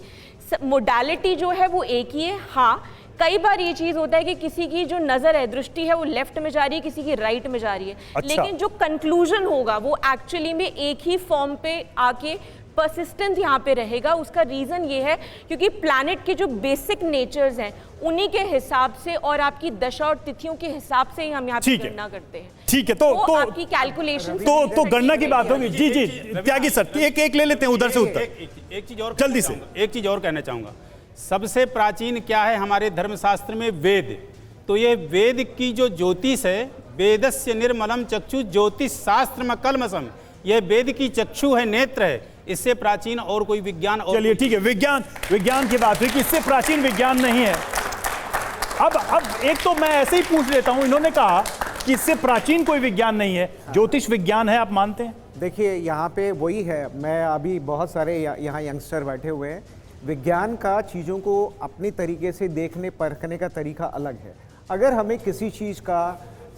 मोडालिटी जो है वो एक ही है। हाँ, कई बार ये चीज होता है कि किसी की जो नजर है, दृष्टि है, वो लेफ्ट में जा रही है, किसी की राइट में जा रही है, लेकिन जो कंक्लूजन होगा वो एक्चुअली में एक ही फॉर्म पे आके परसिस्टेंट यहाँ पे रहेगा। उसका रीजन ये है क्योंकि प्लैनेट के जो बेसिक नेचर्स हैं उन्हीं के हिसाब से और आपकी दशा और तिथियों के हिसाब से ही हम यहाँ पे गणना करते हैं। ठीक है, तो आपकी कैलकुलेशन तो गणना की बात होगी। जी जी त्यागी सर, एक ले लेते हैं उधर से उत्तर। एक चीज और जल्दी से, एक चीज और कहना चाहूंगा। सबसे प्राचीन क्या है हमारे धर्मशास्त्र में? वेद। तो ये वेद की जो ज्योतिष है, वेदस्य निर्मलम चक्षु ज्योतिष शास्त्र कलमसम, यह वेद की चक्षु है, नेत्र है। इससे प्राचीन और कोई विज्ञान और, चलिए ठीक है, विज्ञान की बात हुई कि इससे प्राचीन विज्ञान नहीं है। अब एक तो मैं ऐसे ही पूछ लेता हूं, इन्होंने कहा कि इससे प्राचीन कोई विज्ञान नहीं है, ज्योतिष विज्ञान है, आप मानते हैं? देखिए, यहाँ पे वही है, मैं अभी बहुत सारे यहाँ यंगस्टर बैठे हुए हैं। विज्ञान का चीज़ों को अपनी तरीके से देखने परखने का तरीका अलग है। अगर हमें किसी चीज़ का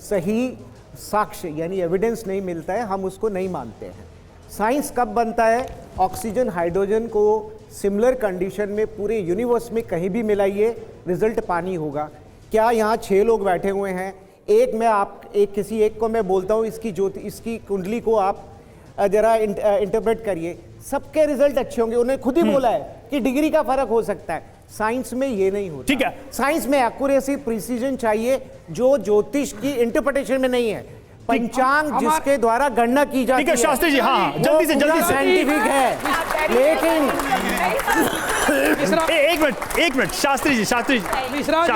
सही साक्ष्य यानी एविडेंस नहीं मिलता है, हम उसको नहीं मानते हैं। साइंस कब बनता है? ऑक्सीजन हाइड्रोजन को सिमिलर कंडीशन में पूरे यूनिवर्स में कहीं भी मिलाइए, रिजल्ट पानी होगा। क्या यहाँ 6 लोग बैठे हुए हैं, किसी एक को मैं बोलता हूँ इसकी कुंडली को आप जरा इंटरप्रेट करिए, सबके रिजल्ट अच्छे होंगे। उन्होंने खुद ही बोला है कि डिग्री का फर्क हो सकता है। साइंस में ये नहीं होता। ठीक है, साइंस में एक्यूरेसी, प्रिसीजन चाहिए, जो ज्योतिष की इंटरप्रिटेशन में नहीं है। पंचांग जिसके द्वारा गणना की जाती है। ठीक है शास्त्री जी, हाँ जल्दी से साइंटिफिक है, लेकिन एक मिनट शास्त्री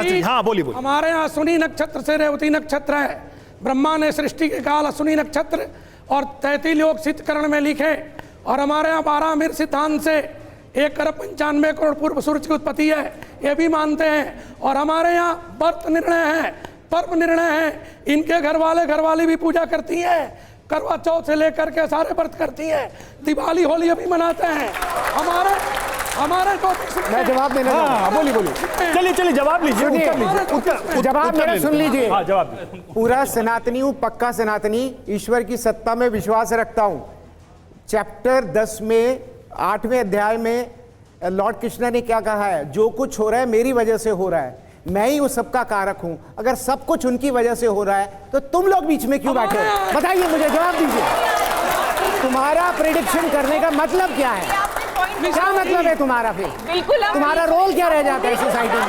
जी, हाँ बोलिए। हमारे यहाँ अश्विनी नक्षत्र से रेवती नक्षत्र है। ब्रह्मा ने सृष्टि के काल अश्विनी नक्षत्र और 33 योग सिद्धकरण में लिखे, और हमारे यहाँ 12 मिर सिद्धांत से 1,95 करोड़ पूर्व सूर्य की उत्पत्ति है, ये भी मानते हैं। और हमारे यहाँ व्रत निर्णय है, पर्व निर्णय है। इनके घरवाली भी पूजा करती हैं, करवा चौथ से लेकर के सारे व्रत करती हैं, दिवाली होली अभी मनाते हैं। हमारे को मैं जवाब देना, हाँ बोलिए चलिए जवाब लीजिए, जवाब मेरा सुन लीजिए। हाँ जवाब। पूरा सनातनी हूँ, पक्का सनातनी, ईश्वर की सत्ता में विश्वास रखता हूँ। चैप्टर 10 में 8वें अध्याय में लॉर्ड कृष्ण ने क्या कहा है? जो कुछ हो रहा है मेरी वजह से हो रहा है। मैं ही उस सबका कारक हूं। अगर सब कुछ उनकी वजह से हो रहा है तो तुम लोग बीच में क्यों बैठे हो? बताइए, मुझे जवाब दीजिए। तुम्हारा प्रेडिक्शन करने का मतलब क्या है? क्या मतलब है तुम्हारा? फिर बिल्कुल तुम्हारा रोल क्या रह जाता है सोसाइटी में?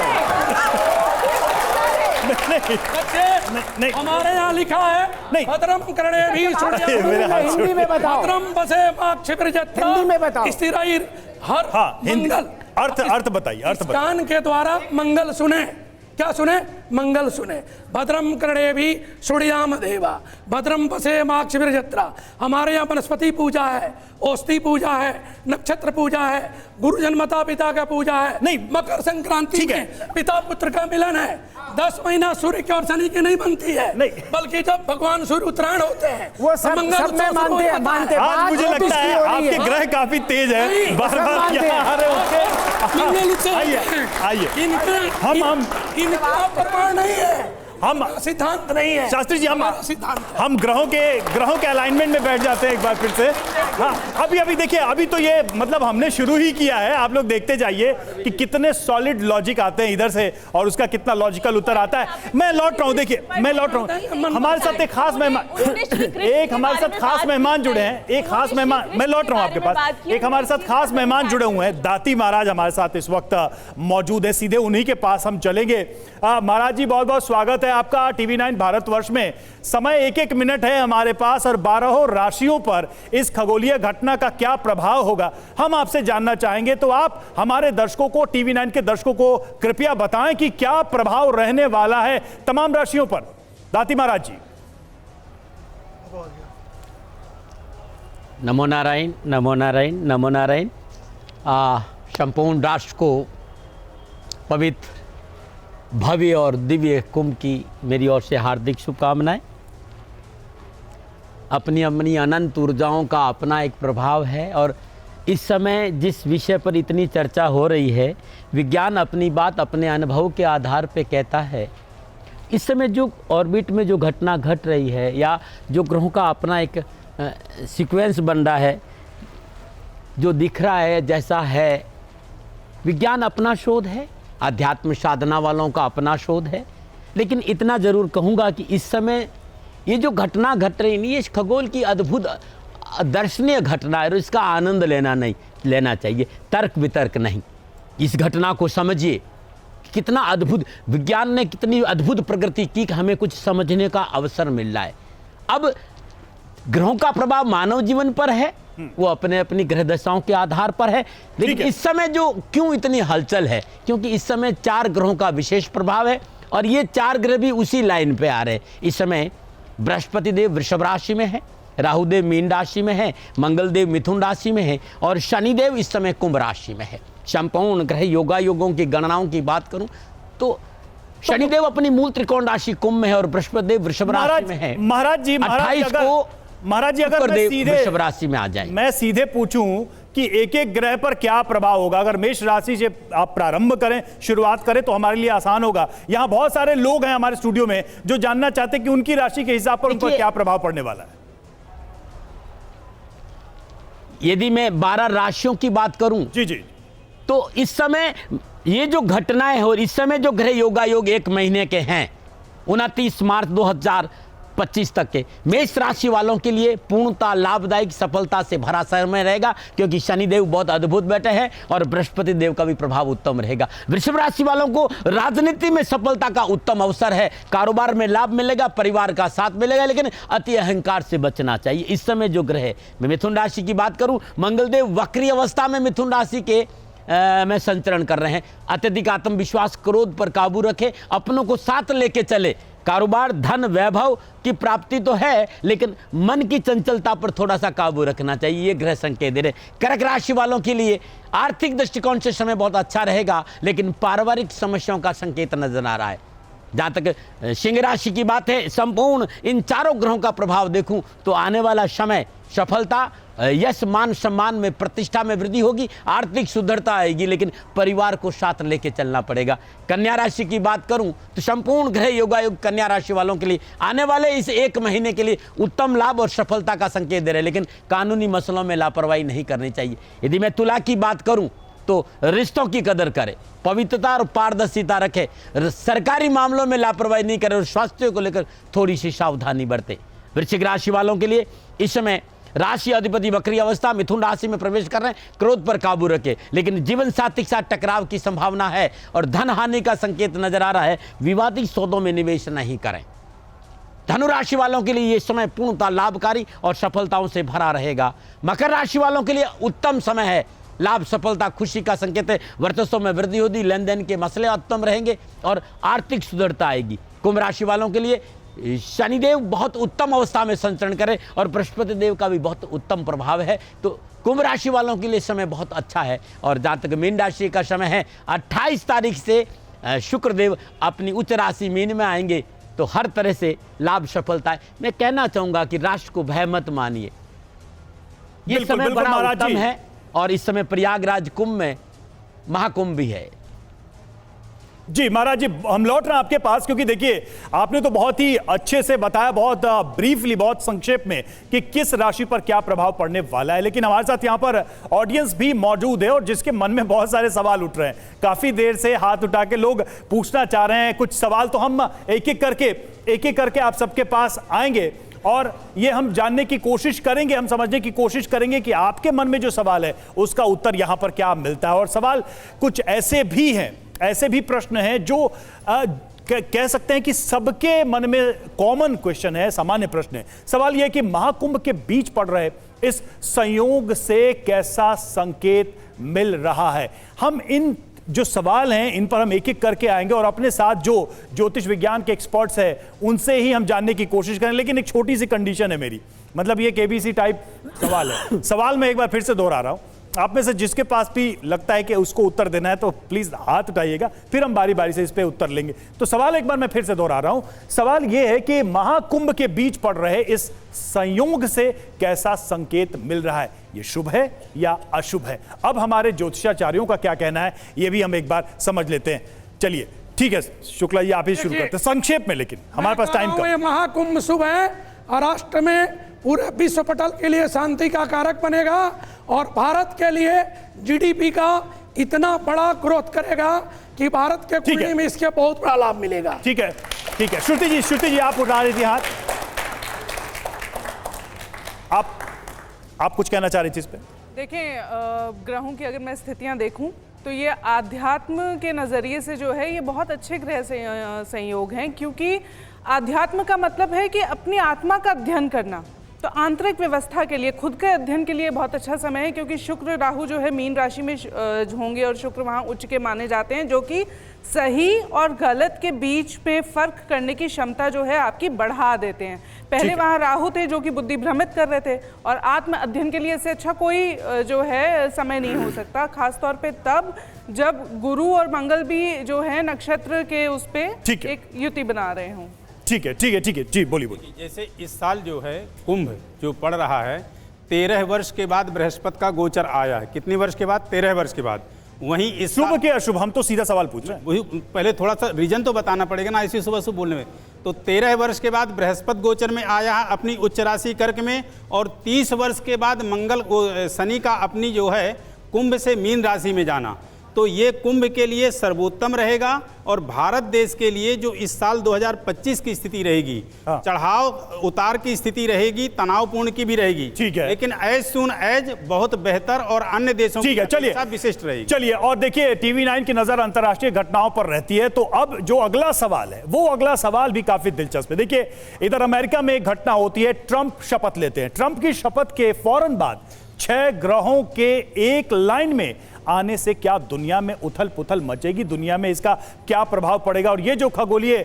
नहीं, हमारे यहाँ लिखा है नहीं। भद्रम कर्णे भी हिंदी में बताओ। भद्रम बसे माक्षिप्रजत्रा हिंदी में बताओ। स्थिरैर हर हिंदी मंगल। अर्थ बताइए, अर्थ इस बताइए। कान के द्वारा मंगल सुने। क्या सुने? मंगल सुने। भद्रम कर्णे भी सूर्याम देवा भद्रम पसे माक्षिप्रजत्रा। हमारे यहाँ वनस्पति पूजा है, औषधि पूजा है, नक्षत्र पूजा है, गुरुजन माता पिता का पूजा है। नहीं, मकर संक्रांति ठीक है। में पिता पुत्र का मिलन है। 10 महीना सूर्य की और शनि की नहीं बनती है, नहीं। बल्कि जब भगवान सूर्य उत्तरायण होते हैं वो सब मंगल में उत्सव शुरू मानते होता मानते है। आज मुझे बात लगता है हो रही आपके ग्रह काफी तेज है, बार बार मानते यहाँ आ रहे होते। मंगल उत्सव आइए, होते हैं। आइए। इनका इनका प्रमाण नहीं है, हम सिद्धांत नहीं है। शास्त्री जी, हमारा सिद्धांत है। हम ग्रहों के अलाइनमेंट में बैठ जाते हैं एक बार फिर से। हाँ, अभी देखिए, अभी तो ये मतलब हमने शुरू ही किया है। आप लोग देखते जाइए कि कितने सॉलिड लॉजिक आते हैं इधर से और उसका कितना लॉजिकल उत्तर आता है। मैं लौट रहा हूँ, देखिए मैं लौट रहा हूँ। हमारे साथ एक खास मेहमान जुड़े हैं, एक खास मेहमान। मैं लौट रहा हूँ आपके पास। एक हमारे साथ खास मेहमान जुड़े हुए हैं, दाती महाराज हमारे साथ इस वक्त मौजूद है। सीधे उन्हीं के पास हम चलेंगे। महाराज जी, बहुत बहुत स्वागत है आपका TV9 भारतवर्ष में। समय 1-1 मिनट है हमारे पास और 12 राशियों पर इस खगोलीय घटना का क्या प्रभाव होगा हम आपसे जानना चाहेंगे। तो आप हमारे दर्शकों को, TV9 के दर्शकों को कृपया बताएं कि क्या प्रभाव रहने वाला है तमाम राशियों पर। दाती महाराज जी। नमो नारायण, नमो नारायण, नमो नारायण। संपूर्ण राष्ट्र को पवित्र, भव्य और दिव्य कुंभ की मेरी ओर से हार्दिक शुभकामनाएं। अपनी अपनी अनंत ऊर्जाओं का अपना एक प्रभाव है और इस समय जिस विषय पर इतनी चर्चा हो रही है, विज्ञान अपनी बात अपने अनुभव के आधार पर कहता है। इस समय जो ऑर्बिट में जो घटना घट रही है या जो ग्रहों का अपना एक सीक्वेंस बन रहा है, जो दिख रहा है जैसा है, विज्ञान अपना शोध है, आध्यात्म साधना वालों का अपना शोध है। लेकिन इतना ज़रूर कहूँगा कि इस समय ये जो घटना घट रही है, ये खगोल की अद्भुत दर्शनीय घटना है और इसका आनंद लेना चाहिए, तर्क वितर्क नहीं। इस घटना को समझिए, कितना अद्भुत विज्ञान ने कितनी अद्भुत प्रगति की कि हमें कुछ समझने का अवसर मिल रहा है। अब ग्रहों का प्रभाव मानव जीवन पर है, वो अपने अपनी ग्रह दशाओं के आधार पर है। लेकिन इस समय जो क्यों इतनी हलचल है, क्योंकि इस समय 4 ग्रहों का विशेष प्रभाव है और ये 4 ग्रह भी उसी लाइन पे आ रहे हैं। इस समय बृहस्पति देव वृषभ राशि में है, राहु देव मीन राशि में है, मंगल देव मिथुन राशि में है और शनि देव इस समय कुंभ राशि में है। संपूर्ण ग्रह योगायोगों की गणनाओं की बात करूं तो शनिदेव अपनी मूल त्रिकोण राशि कुंभ में है और बृहस्पति देव वृषभ राशि में है। महाराज जी, 28 को महाराज जी, अगर मैं सीधे वृषभ राशि में आ जाए, मैं सीधे पूछूं कि एक-एक ग्रह पर क्या प्रभाव होगा, अगर मेष राशि से आप प्रारंभ करें, शुरुआत करें तो हमारे लिए आसान होगा। यहां बहुत सारे लोग हैं हमारे स्टूडियो में जो जानना चाहते हैं कि उनकी राशि के हिसाब पर उन पर क्या प्रभाव पड़ने वाला है। यदि मैं 12 राशियों की बात करूं जी जी, तो इस समय ये जो घटनाएं हो, इस समय जो ग्रह योगायोग 1 महीने के हैं, 29 मार्च 2025 तक के मेष राशि वालों के लिए पूर्णता लाभदायक, सफलता से भरा समय रहेगा, क्योंकि शनिदेव बहुत अद्भुत बैठे हैं और बृहस्पति देव का भी प्रभाव उत्तम रहेगा। वृषभ राशि वालों को राजनीति में सफलता का उत्तम अवसर है, कारोबार में लाभ मिलेगा, परिवार का साथ मिलेगा, लेकिन अति अहंकार से बचना चाहिए। इस समय जो ग्रह है, मैं मिथुन राशि की बात करूं, मंगलदेव वक्री अवस्था में मिथुन राशि के में संचरण कर रहे हैं। अत्यधिक आत्मविश्वास, क्रोध पर काबू रखें, अपनों को साथ लेके चले। कारोबार, धन, वैभव की प्राप्ति तो है, लेकिन मन की चंचलता पर थोड़ा सा काबू रखना चाहिए, ये ग्रह संकेत दे रहे। कर्क राशि वालों के लिए आर्थिक दृष्टिकोण से समय बहुत अच्छा रहेगा, लेकिन पारिवारिक समस्याओं का संकेत नजर आ रहा है। जहाँ तक सिंह राशि की बात है, संपूर्ण इन 4 ग्रहों का प्रभाव देखूं तो आने वाला समय सफलता, यश, मान सम्मान में, प्रतिष्ठा में वृद्धि होगी, आर्थिक सुदृढ़ता आएगी, लेकिन परिवार को साथ लेके चलना पड़ेगा। कन्या राशि की बात करूं तो संपूर्ण ग्रह योगायोग कन्या राशि वालों के लिए आने वाले इस 1 महीने के लिए उत्तम लाभ और सफलता का संकेत दे रहे हैं, लेकिन कानूनी मसलों में लापरवाही नहीं करनी चाहिए। यदि मैं तुला की बात करूं तो रिश्तों की कदर करे, पवित्रता और पारदर्शिता रखे, सरकारी मामलों में लापरवाही नहीं करे और स्वास्थ्य को लेकर थोड़ी सी सावधानी बरते। वृश्चिक राशि वालों के लिए इस समय राशि अधिपति वक्री अवस्था मिथुन राशि में प्रवेश कर रहे हैं, क्रोध पर काबू रखें, लेकिन जीवन साथी के साथ टकराव की संभावना है और धन हानि का संकेत नजर आ रहा है। विवादित सौदों में निवेश नहीं करें। धनु राशि वालों के लिए यह समय पूर्णतः लाभकारी और सफलताओं से भरा रहेगा। मकर राशि वालों के लिए उत्तम समय है, लाभ सफलता खुशी का संकेत है। वर्चस्व में वृद्धि होगी, लेन देन के मसले उत्तम रहेंगे और आर्थिक सुदृढ़ता आएगी। कुंभ राशि वालों के लिए शनिदेव बहुत उत्तम अवस्था में संचरण करें और बृहस्पति देव का भी बहुत उत्तम प्रभाव है, तो कुंभ राशि वालों के लिए समय बहुत अच्छा है। और जहाँ तक मीन राशि का समय है, 28 तारीख से शुक्रदेव अपनी उच्च राशि मीन में आएंगे, तो हर तरह से लाभ सफलता है। मैं कहना चाहूंगा कि राष्ट्र को भय मत मानिए, ये समय बड़ा उत्तम है। और इस समय प्रयागराज कुंभ में महाकुंभ भी है। जी महाराज जी, हम लौट रहे हैं आपके पास, क्योंकि देखिए आपने तो बहुत ही अच्छे से बताया, बहुत ब्रीफली, बहुत संक्षेप में कि किस राशि पर क्या प्रभाव पड़ने वाला है। लेकिन हमारे साथ यहाँ पर ऑडियंस भी मौजूद है और जिसके मन में बहुत सारे सवाल उठ रहे हैं। काफी देर से हाथ उठा के लोग पूछना चाह रहे हैं कुछ सवाल, तो हम एक एक करके आप सबके पास आएंगे और ये हम जानने की कोशिश करेंगे, हम समझने की कोशिश करेंगे कि आपके मन में जो सवाल है उसका उत्तर यहाँ पर क्या मिलता है। और सवाल कुछ ऐसे भी हैं, ऐसे भी प्रश्न हैं जो कह सकते हैं कि सबके मन में कॉमन क्वेश्चन है, सामान्य प्रश्न है। सवाल यह कि महाकुंभ के बीच पड़ रहे इस संयोग से कैसा संकेत मिल रहा है। हम इन जो सवाल हैं इन पर हम एक एक करके आएंगे और अपने साथ जो ज्योतिष विज्ञान के एक्सपर्ट्स हैं उनसे ही हम जानने की कोशिश करें। लेकिन एक छोटी सी कंडीशन है मेरी, मतलब ये केबीसी टाइप सवाल है। सवाल मैं एक बार फिर से दोहरा रहा हूं, आप में से जिसके पास भी लगता है कि उसको उत्तर देना है तो प्लीज हाथ उठाइएगा, फिर हम बारी बारी से इस पे उत्तर लेंगे। तो सवाल एक बार मैं फिर से दोहरा रहा हूं, सवाल यह है कि महाकुंभ के बीच पड़ रहे इस संयोग से कैसा संकेत मिल रहा है, ये शुभ है या अशुभ है। अब हमारे ज्योतिषाचार्यों का क्या कहना है ये भी हम एक बार समझ लेते हैं। चलिए ठीक है शुक्ला जी, आप ही शुरू करते हैं संक्षेप में, लेकिन हमारे पास टाइम कम। महाकुंभ शुभ है और राष्ट्र में पूरे विश्व पटल के लिए शांति का कारक बनेगा और भारत के लिए जीडीपी का इतना बड़ा ग्रोथ करेगा कि भारत के कुंडली में इसके बहुत बड़ा लाभ मिलेगा। ठीक है ठीक है। श्रुति जी आप उठा रही थी हाथ, आप कुछ कहना चाह रही थी इस पे? देखिए ग्रहों की अगर मैं स्थितियां देखूं तो ये आध्यात्म के नज़रिए से जो है ये बहुत अच्छे ग्रह संयोग हैं, क्योंकि आध्यात्म का मतलब है कि अपनी आत्मा का अध्ययन करना। तो आंतरिक व्यवस्था के लिए, खुद के अध्ययन के लिए बहुत अच्छा समय है, क्योंकि शुक्र राहु जो है मीन राशि में होंगे और शुक्र वहाँ उच्च के माने जाते हैं, जो कि सही और गलत के बीच में फर्क करने की क्षमता जो है आपकी बढ़ा देते हैं। पहले वहाँ राहु थे जो कि बुद्धि भ्रमित कर रहे थे, और आत्म अध्ययन के लिए इससे अच्छा कोई जो है समय नहीं हो सकता, खासतौर पे तब जब गुरु और मंगल भी जो है नक्षत्र के उस पे एक युति बना रहे हों। ठीक है जी बोलिए। जैसे इस साल जो है कुंभ जो पड़ रहा है 13 वर्ष के बाद बृहस्पति का गोचर आया है। कितने वर्ष के बाद? 13 वर्ष के बाद। वहीं इस शुभ के अशुभ, हम तो सीधा सवाल पूछ रहे हैं। वही पहले थोड़ा सा रीजन तो बताना पड़ेगा ना, ऐसे सुबह सुबह बोलने में। तो 13 वर्ष के बाद बृहस्पति गोचर में आया है अपनी उच्च राशि कर्क में, और 30 वर्ष के बाद शनि का अपनी जो है कुंभ से मीन राशि में जाना। तो ये कुंभ के लिए सर्वोत्तम रहेगा और भारत देश के लिए जो इस साल 2025 की स्थिति रहेगी, चढ़ाव उतार की स्थिति रहेगी, तनावपूर्ण की भी रहेगी, ठीक है, लेकिन एज सून एज बहुत बेहतर और अन्य देशों ठीक है, चलिए विशिष्ट रहेगी। चलिए, और देखिए TV9 की नजर अंतर्राष्ट्रीय घटनाओं पर रहती है, तो अब जो अगला सवाल है वो अगला सवाल भी काफी दिलचस्प है। देखिए इधर अमेरिका में एक घटना होती है, ट्रंप शपथ लेते हैं। ट्रंप की शपथ के फौरन बाद 6 ग्रहों के एक लाइन में आने से क्या दुनिया में उथल पुथल मचेगी, दुनिया में इसका क्या प्रभाव पड़ेगा, और ये जो खगोलीय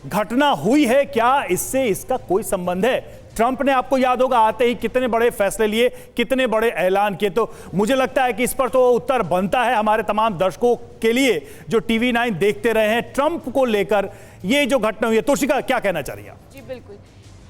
घटना हुई है क्या इससे इसका कोई संबंध है? ट्रंप ने, आपको याद होगा, आते ही कितने बड़े फैसले लिए, कितने बड़े ऐलान किए। तो मुझे लगता है कि इस पर तो उत्तर बनता है हमारे तमाम दर्शकों के लिए जो TV9 देखते रहे हैं ट्रंप को लेकर ये जो घटना हुई है। तोशिका क्या कहना चाह रही हैं आप? जी बिल्कुल,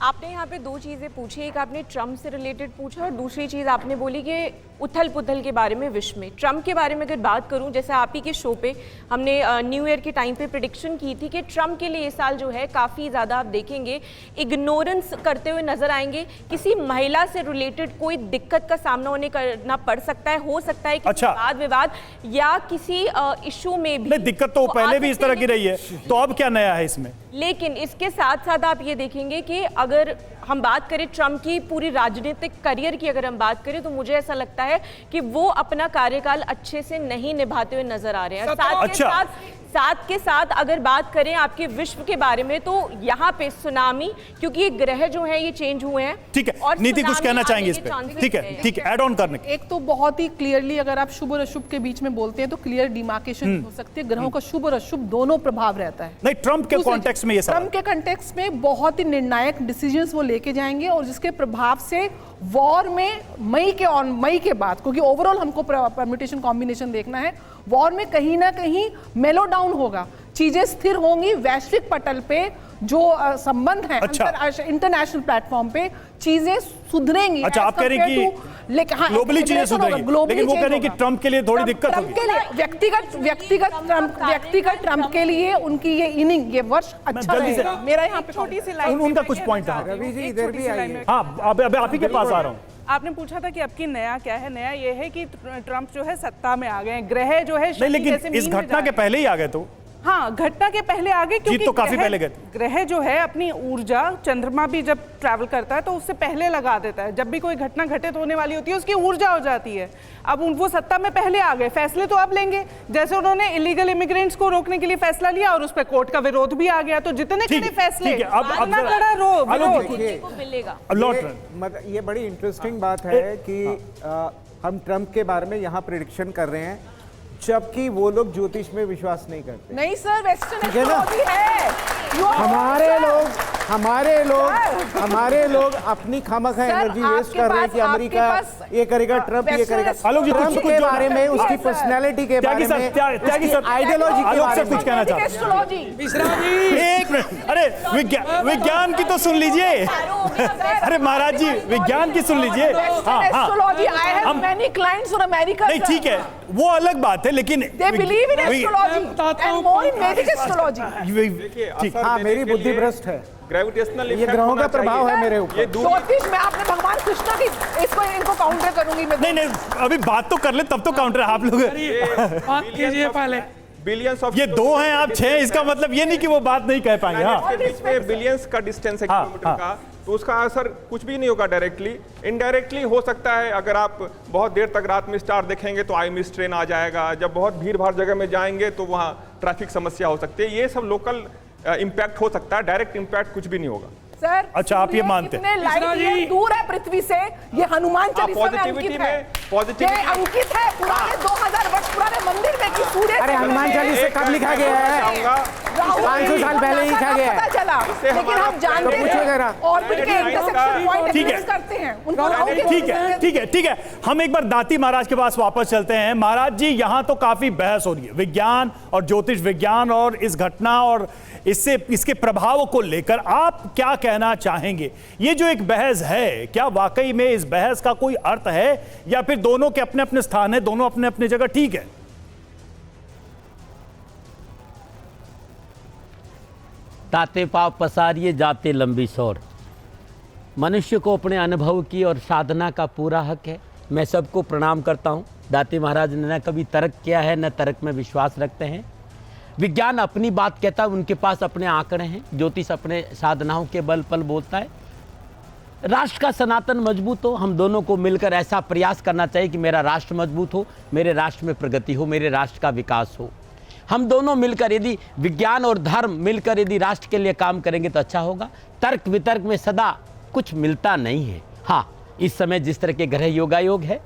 आपने यहाँ पे दो चीज़ें पूछी, एक आपने ट्रम्प से रिलेटेड पूछा और दूसरी चीज़ आपने बोली कि उथल पुथल के बारे में विश्व में। ट्रम्प के बारे में अगर बात करूं, जैसे आप ही के शो पे हमने न्यू ईयर के टाइम पे प्रेडिक्शन की थी कि ट्रम्प के लिए इस साल जो है काफ़ी ज़्यादा आप देखेंगे इग्नोरेंस करते हुए नजर आएंगे। किसी महिला से रिलेटेड कोई दिक्कत का सामना उन्हें करना पड़ सकता है, हो सकता है किसी वाद विवाद या किसी इशू में भी। दिक्कत तो पहले भी इस तरह की रही है, तो अब क्या नया है इसमें? लेकिन इसके साथ साथ आप ये देखेंगे कि अगर हम बात करें ट्रम्प की पूरी राजनीतिक करियर की, अगर हम बात करें तो मुझे ऐसा लगता है कि वो अपना कार्यकाल अच्छे से नहीं निभाते हुए नजर आ रहे हैं। साथ के साथ अगर बात करें आपके विश्व के बारे में, तो यहाँ पे सुनामी, क्योंकि ये ग्रह जो है ये चेंज हुए हैं। ठीक है, और नीति कुछ कहना चाहेंगे इस पे? ठीक है, ऐड ऑन करने। एक तो बहुत ही क्लियरली अगर आप शुभ और अशुभ के बीच में बोलते हैं तो क्लियर डिमार्केशन हो सकती है। ग्रहों का शुभ और अशुभ दोनों प्रभाव रहता है। नहीं, ट्रम्प के कॉन्टेक्स्ट में ये सवाल, ट्रम्प के कॉन्टेक्स्ट में बहुत ही निर्णायक डिसीजंस वो लेके जाएंगे और जिसके प्रभाव से वॉर में मई के बाद, क्योंकि ओवरऑल हमको परम्यूटेशन कॉम्बिनेशन देखना है, वॉर में कहीं ना कहीं मेलो डाउन होगा, चीजें स्थिर होंगी। वैश्विक पटल पे जो संबंध है इंटरनेशनल प्लेटफॉर्म पे चीजें सुधरेंगी। अच्छा, आप कह रहे हैं कि ग्लोबली चीजें सुधरेंगी, लेकिन वो कह रहे हैं कि ट्रम्प के लिए थोड़ी दिक्कत होगी। व्यक्तिगत ट्रम्प के लिए उनकी ये इनिंग, ये वर्ष अच्छा रहेगा। मेरा यहाँ पे छोटी सी लाइन, उनका कुछ पॉइंट है। रवि जी इधर भी आइए। हाँ, अब आप ही के पास आ रहा हूँ। आपने पूछा था कि अब की नया क्या है। नया ये है कि ट्रम्प जो है सत्ता में आ गए, ग्रह जो है नहीं, लेकिन इस घटना के पहले ही आ गए तो। हाँ, घटना के पहले आगे, क्योंकि तो काफी पहले गए। ग्रह जो है अपनी ऊर्जा, चंद्रमा भी जब ट्रैवल करता है तो उससे पहले लगा देता है। जब भी कोई घटना घटित होने वाली होती है उसकी ऊर्जा हो जाती है। अब वो सत्ता में पहले आ गए, फैसले तो अब लेंगे। जैसे उन्होंने इलीगल इमिग्रेंट्स को रोकने के लिए फैसला लिया और उस पर कोर्ट का विरोध भी आ गया, तो जितने के फैसले मिलेगा। ये बड़ी इंटरेस्टिंग बात है कि हम ट्रम्प के बारे में यहाँ प्रेडिक्शन कर रहे हैं जबकि वो लोग ज्योतिष में विश्वास नहीं करते। नहीं सर, वेस्टर्न एस्ट्रोलॉजी है। हमारे लोग अपनी खामखा एनर्जी वेस्ट कर रहे हैं कि अमेरिका ये करेगा, ट्रम्प ये करेगा। ट्रम्प के बारे में, उसकी पर्सनैलिटी के बारे में, आइडियोलॉजी के बारे में कुछ कहना चाहते हैं? एक मिनट, अरे विज्ञान की तो सुन लीजिए। अरे महाराज जी, विज्ञान की सुन लीजिए। नहीं, ठीक है, वो अलग बात है, लेकिन हाँ, मेरी बुद्धि भ्रष्ट है। ग्रेविटेशनल ये ग्रहों का प्रभाव है मेरे ऊपर। ज्योतिष में आपने भगवान कृष्ण की इनको काउंटर करूंगी मैं। नहीं, अभी बात तो कर ले, तब तो काउंटर आप लोग कीजिए पहले। बिलियंस ऑफ, ये 2 हैं, आप 6, इसका मतलब ये नहीं कि वो बात नहीं कह पाएंगे। हाँ, बिलियंस का डिस्टेंस है किलोमीटर का, तो उसका असर कुछ भी नहीं होगा डायरेक्टली। इनडायरेक्टली हो सकता है, अगर आप बहुत देर तक रात में स्टार देखेंगे तो आई मिस ट्रेन आ जाएगा। जब बहुत भीड़ भाड़ जगह में जाएंगे तो वहाँ ट्रैफिक समस्या हो सकती है। ये सब लोकल इम्पैक्ट हो सकता है, डायरेक्ट इम्पैक्ट कुछ भी नहीं होगा। सर, अच्छा, आप ये मानते हैं? लाइट दूर है पृथ्वी से, ये हनुमान चालीसा में अंकित है। पॉजिटिविटी ये अंकित है पुराने 2000 वर्ष पुराने मंदिर में कि सूर्य। अरे हनुमान चालीसा कब लिखा गया है? 500 साल पहले ही लिखा गया है। चला, लेकिन हम जानते हैं ऑर्बिट के इंटरसेक्शन पॉइंट एग्जिस्ट करते हैं। ठीक है, हम एक बार दाती महाराज के पास वापस चलते हैं। महाराज जी, यहाँ तो काफी बहस हो रही है विज्ञान और ज्योतिष विज्ञान और इस घटना और इसके प्रभाव को लेकर आप क्या कहना चाहेंगे? ये जो एक बहस है, क्या वाकई में इस बहस का कोई अर्थ है या फिर दोनों के अपने अपने स्थान है, दोनों अपने अपने जगह ठीक है? ताते पाव पसारिए जाते लंबी सौर। मनुष्य को अपने अनुभव की और साधना का पूरा हक है। मैं सबको प्रणाम करता हूँ। दाते महाराज ने न कभी तर्क किया है, न तर्क में विश्वास रखते हैं। विज्ञान अपनी बात कहता है, उनके पास अपने आंकड़े हैं। ज्योतिष अपने साधनाओं के बल पर बोलता है। राष्ट्र का सनातन मजबूत हो, हम दोनों को मिलकर ऐसा प्रयास करना चाहिए कि मेरा राष्ट्र मजबूत हो, मेरे राष्ट्र में प्रगति हो, मेरे राष्ट्र का विकास हो। हम दोनों मिलकर, यदि विज्ञान और धर्म मिलकर यदि राष्ट्र के लिए काम करेंगे तो अच्छा होगा। तर्क वितर्क में सदा कुछ मिलता नहीं है। हाँ, इस समय जिस तरह के ग्रह योगायोग है,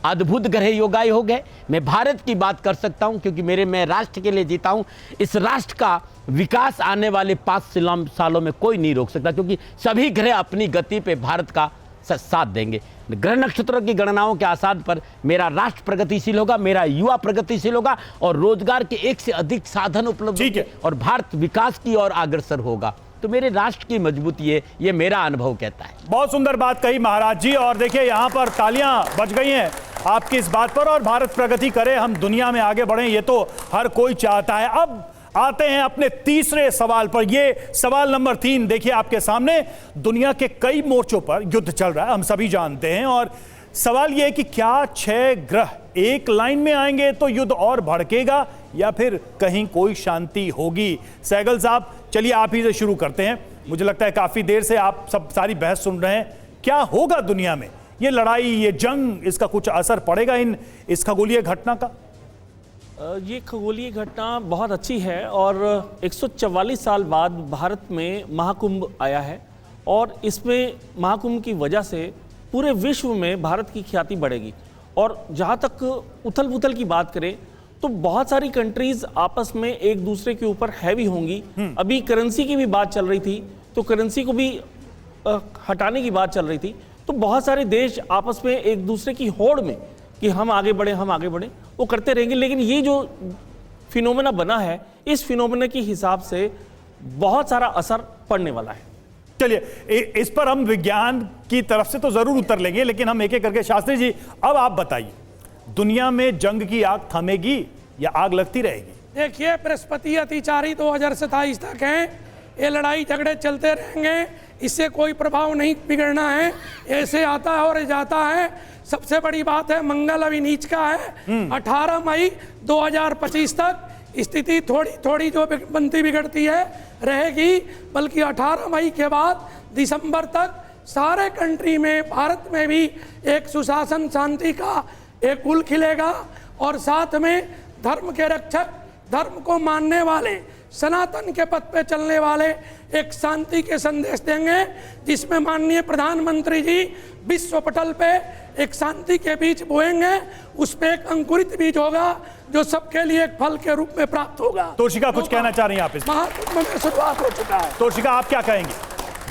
अद्भुत ग्रह योगायोग है। मैं भारत की बात कर सकता हूं क्योंकि मैं राष्ट्र के लिए जीता हूं। इस राष्ट्र का विकास आने वाले 5 सालों में कोई नहीं रोक सकता, क्योंकि सभी ग्रह अपनी गति पे भारत का साथ देंगे। ग्रह नक्षत्रों की गणनाओं के आधार पर मेरा राष्ट्र प्रगतिशील होगा, मेरा युवा प्रगतिशील होगा और रोजगार के 1 से अधिक साधन उपलब्ध होंगे और भारत विकास की ओर अग्रसर होगा। तो मेरे राष्ट्र की मजबूती है, ये मेरा अनुभव कहता है। बहुत सुंदर बात कही महाराज जी, और देखिए यहाँ पर तालियां बज गई हैं आपकी इस बात पर। और भारत प्रगति करे, हम दुनिया में आगे बढ़ें, ये तो हर कोई चाहता है। अब आते हैं अपने तीसरे सवाल पर। ये सवाल नंबर 3 देखिए आपके सामने। दुनिया के कई मोर्चों पर युद्ध चल रहा है, हम सभी जानते हैं, और सवाल यह है कि क्या 6 ग्रह एक लाइन में आएंगे तो युद्ध और भड़केगा या फिर कहीं कोई शांति होगी? सहगल साहब, चलिए आप ही से शुरू करते हैं। मुझे लगता है काफी देर से आप सब सारी बहस सुन रहे हैं। क्या होगा दुनिया में? ये लड़ाई, ये जंग, इसका कुछ असर पड़ेगा इस खगोलीय घटना का? ये खगोलीय घटना बहुत अच्छी है और 144 साल बाद भारत में महाकुंभ आया है, और इसमें महाकुंभ की वजह से पूरे विश्व में भारत की ख्याति बढ़ेगी। और जहाँ तक उथल पुथल की बात करें तो बहुत सारी कंट्रीज आपस में एक दूसरे के ऊपर हैवी होंगी। अभी करेंसी की भी बात चल रही थी, तो करेंसी को भी हटाने की बात चल रही थी। तो बहुत सारे देश आपस में एक दूसरे की होड़ में कि हम आगे बढ़े, हम आगे बढ़े, वो करते रहेंगे। लेकिन ये जो फिनोमेना बना है, इस फिनोमेना के हिसाब से बहुत सारा असर पड़ने वाला है। चलिए इस पर हम विज्ञान की तरफ से तो जरूर उतर लेंगे, लेकिन हम एक एक करके, शास्त्री जी अब आप बताइए, दुनिया में जंग की आग थमेगी या आग लगती रहेगी? देखिए, बृहस्पति अतिचारी 2027 तक हैं, ये लड़ाई झगड़े चलते रहेंगे, इससे कोई प्रभाव नहीं बिगड़ना है, ऐसे आता है और जाता है। सबसे बड़ी बात है, मंगल अभी नीच का है। 18 मई 2025 तक स्थिति थोड़ी थोड़ी जो बनती बिगड़ती है रहेगी, बल्कि 18 मई के बाद दिसंबर तक सारे कंट्री में, भारत में भी एक सुशासन, शांति का एक उल खिलेगा। और साथ में धर्म के रक्षक, धर्म को मानने वाले, सनातन के पथ पे चलने वाले एक शांति के संदेश देंगे, जिसमें माननीय प्रधानमंत्री जी विश्व पटल पे एक शांति के बीज बोएंगे। उस पे एक अंकुरित बीज होगा जो सबके लिए एक फल के रूप में प्राप्त होगा। तोशिका, कुछ कहना चाह रही हैं आप? इस महाकुंभ में शुरुआत हो चुका है। तोशिका, आप क्या कहेंगे?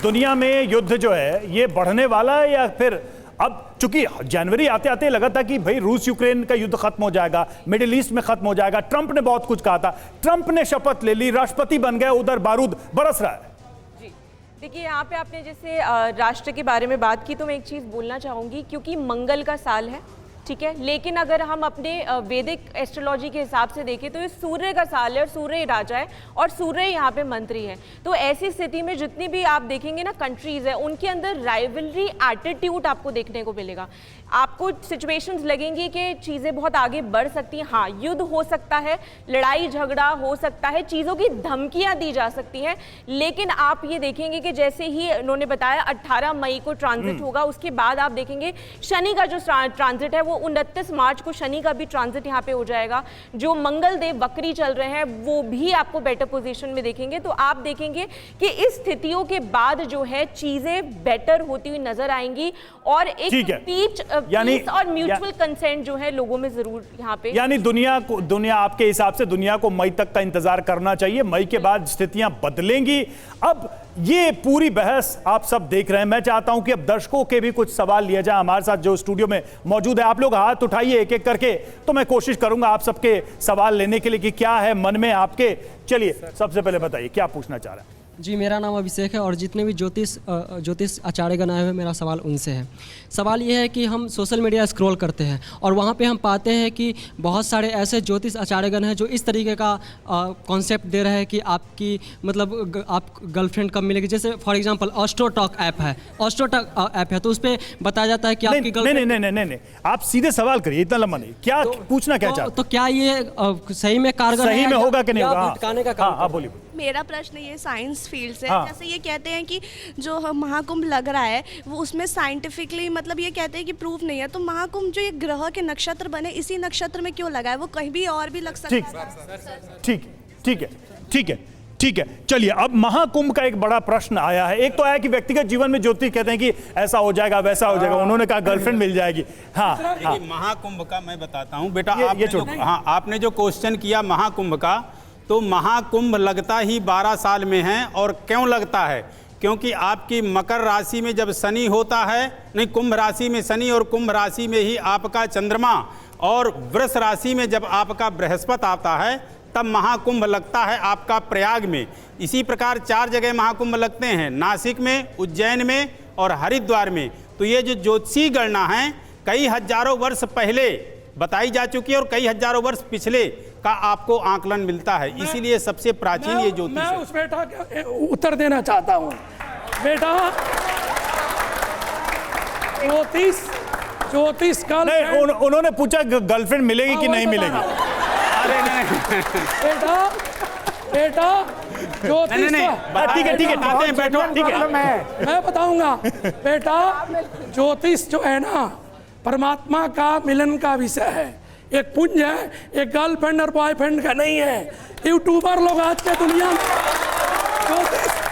दुनिया में युद्ध जो है ये बढ़ने वाला है या फिर अब, चूंकि जनवरी आते आते लगा था कि भाई रूस यूक्रेन का युद्ध खत्म हो जाएगा, मिडिल ईस्ट में खत्म हो जाएगा, ट्रंप ने बहुत कुछ कहा था, ट्रंप ने शपथ ले ली, राष्ट्रपति बन गए, उधर बारूद बरस रहा है। देखिए, यहाँ पे आपने जैसे राष्ट्र के बारे में बात की, तो मैं एक चीज़ बोलना चाहूँगी, क्योंकि मंगल का साल है, ठीक है, लेकिन अगर हम अपने वैदिक एस्ट्रोलॉजी के हिसाब से देखें तो ये सूर्य का साल है और सूर्य राजा है और सूर्य यहाँ पे मंत्री है। तो ऐसी स्थिति में जितनी भी आप देखेंगे ना कंट्रीज है, उनके अंदर राइवलरी एटीट्यूड आपको देखने को मिलेगा। आपको सिचुएशंस लगेंगी कि चीज़ें बहुत आगे बढ़ सकती हैं। हाँ, युद्ध हो सकता है, लड़ाई झगड़ा हो सकता है, चीज़ों की धमकियाँ दी जा सकती हैं, लेकिन आप ये देखेंगे कि जैसे ही उन्होंने बताया 18 मई को ट्रांजिट होगा, उसके बाद आप देखेंगे शनि का जो ट्रांजिट है वो 29 मार्च को शनि का भी ट्रांजिट यहाँ पे हो जाएगा। जो मंगल देव वक्री चल रहे हैं वो भी आपको बेटर पोजीशन में देखेंगे। तो आप देखेंगे कि इस स्थितियों के बाद जो है चीजें बेटर होती हुई नजर आएंगी और एक पीस और म्यूचुअल कंसेंट जो है लोगों में जरूर यहाँ पे, यानी दुनिया आपके हिसाब से दुनिया को मई तक का इंतजार करना चाहिए, मई के बाद स्थितियां बदलेंगी। अब ये पूरी बहस आप सब देख रहे हैं, मैं चाहता हूं कि अब दर्शकों के भी कुछ सवाल लिए जाए। हमारे साथ जो स्टूडियो में मौजूद है, आप लोग हाथ उठाइए एक एक करके, तो मैं कोशिश करूंगा आप सबके सवाल लेने के लिए कि क्या है मन में आपके। चलिए सबसे पहले बताइए क्या पूछना चाह रहे हैं। जी, मेरा नाम अभिषेक है और जितने भी ज्योतिष आचार्यगण आए हुए, मेरा सवाल उनसे है। सवाल ये है कि हम सोशल मीडिया स्क्रॉल करते हैं और वहाँ पे हम पाते हैं कि बहुत सारे ऐसे ज्योतिष आचार्यगण हैं जो इस तरीके का कॉन्सेप्ट दे रहे हैं कि आपकी मतलब आप गर्लफ्रेंड कब मिलेगी। जैसे फॉर एग्जांपल एस्ट्रोटॉक ऐप है, एस्ट्रोटॉक ऐप है, तो उस पर बताया जाता है कि आपकी गर्लफ्रेंड। नहीं, आप सीधे सवाल करिए, इतना लंबा नहीं। क्या पूछना क्या चाहते? तो क्या ये सही में कारगर, सही में होगा कि नहीं होगा? भटकाने का काम। हाँ, बोलिए। मेरा प्रश्न ये साइंस फील्ड से, जैसे ये कहते हैं कि जो महाकुंभ लग रहा है वो उसमें साइंटिफिकली मतलब ये कहते हैं कि प्रूफ नहीं है, तो महाकुंभ जो ये ग्रह के नक्षत्र बने इसी नक्षत्र में क्यों लगा है? वो कहीं भी और भी लग सकता है। ठीक है। चलिए, अब महाकुंभ का एक बड़ा प्रश्न आया है। एक तो आया कि व्यक्तिगत जीवन में ज्योतिष कहते हैं कि ऐसा हो जाएगा वैसा हो जाएगा, उन्होंने कहा गर्लफ्रेंड मिल जाएगी। हाँ, महाकुंभ का मैं बताता हूँ बेटा, आपने जो क्वेश्चन किया महाकुंभ का, तो महाकुंभ लगता ही 12 साल में है। और क्यों लगता है? क्योंकि आपकी मकर राशि में जब शनि होता है, नहीं कुंभ राशि में शनि और कुंभ राशि में ही आपका चंद्रमा और वृष राशि में जब आपका बृहस्पति आता है तब महाकुंभ लगता है आपका प्रयाग में। इसी प्रकार 4 जगह महाकुंभ लगते हैं, नासिक में, उज्जैन में और हरिद्वार में। तो ये जो ज्योतिषी गणना है कई हजारों वर्ष पहले बताई जा चुकी है और कई हजारों वर्ष पिछले का आपको आकलन मिलता है, इसीलिए सबसे प्राचीन ये ज्योतिष है। मैं उस बेटा के उत्तर देना चाहता हूँ। बेटा ज्योतिष का उन्होंने पूछा गर्लफ्रेंड मिलेगी कि नहीं मिलेगी। अरे नहीं बेटा ज्योतिष ठीक है बैठो, ठीक है मैं बताऊंगा। बेटा ज्योतिष जो है ना परमात्मा का मिलन का विषय है, एक पुंज है, एक गर्लफ्रेंड और बॉयफ्रेंड का नहीं है। यूट्यूबर लोग आज के दुनिया में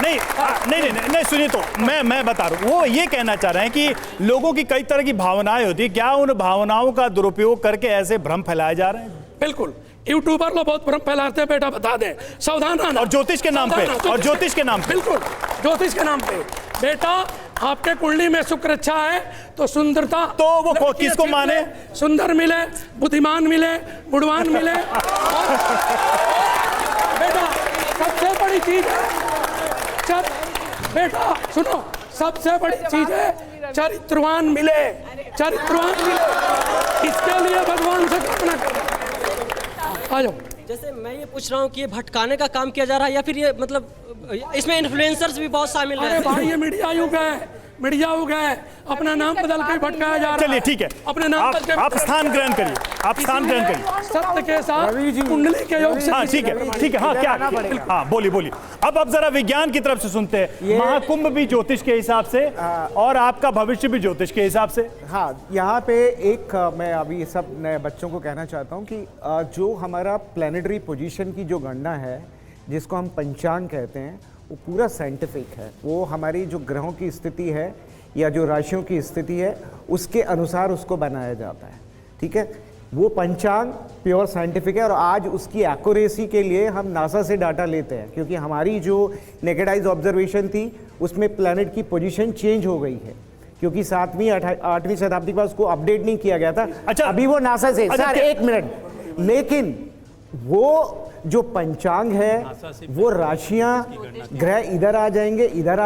नहीं सुनिए, तो मैं बता रहा हूँ, वो ये कहना चाह रहे हैं कि लोगों की कई तरह की भावनाएं होती है, क्या उन भावनाओं का दुरुपयोग करके ऐसे भ्रम फैलाए जा रहे हैं? बिल्कुल, यूट्यूबर लोग बहुत भ्रम फैलाते हैं। बेटा बता दें, सावधान रहना। और ज्योतिष के नाम पे, और ज्योतिष के नाम पे, बिल्कुल ज्योतिष के नाम पे। बेटा आपके कुंडली में शुक्र अच्छा है तो सुंदरता, तो वो किसको माने? सुंदर मिले, बुद्धिमान मिले, गुणवान मिले। बेटा सबसे बड़ी चीज है बेटा सुनो, सबसे बड़ी चीज है चरित्रवान मिले, चरित्रवान मिले। इसके लिए भगवान से प्रार्थना करो। आ जाओ। जैसे मैं ये पूछ रहा हूँ कि ये भटकाने का काम किया जा रहा है या फिर ये मतलब इसमें इन्फ्लुएंसर्स भी बहुत शामिल हैं? अरे भाई ये मीडिया युग है, अपना नाम बदल के भटकाया जा रहा है। चलिए ठीक है, अपने नाम आप स्थान ग्रहण करिए, आप स्थान ग्रहण करिए सत्य के साथ कुंडली के योग से। हाँ ठीक है, हाँ क्या, हाँ बोलिए। अब जरा विज्ञान की तरफ से सुनते हैं। महाकुंभ भी ज्योतिष के हिसाब से और आपका भविष्य भी ज्योतिष के हिसाब से। हाँ, यहाँ पे एक मैं अभी सब नए बच्चों को कहना चाहता हूँ कि जो हमारा प्लैनेटरी पोजीशन की जो गणना है, जिसको हम पंचांग कहते हैं, वो पूरा साइंटिफिक है। वो हमारी जो ग्रहों की स्थिति है या जो राशियों की स्थिति है उसके अनुसार उसको बनाया जाता है। ठीक है, वो पंचांग प्योर साइंटिफिक है और आज उसकी एक्यूरेसी के लिए हम नासा से डाटा लेते हैं, क्योंकि हमारी जो नेकेड आइज ऑब्जर्वेशन थी उसमें प्लैनेट की पोजीशन चेंज हो गई है, क्योंकि 7वीं 8वीं शताब्दी के बाद उसको अपडेट नहीं किया गया था। अच्छा, अभी वो नासा से सर 1 मिनट, लेकिन वो जो पंचांग है वो राशियां ग्रह इधर आ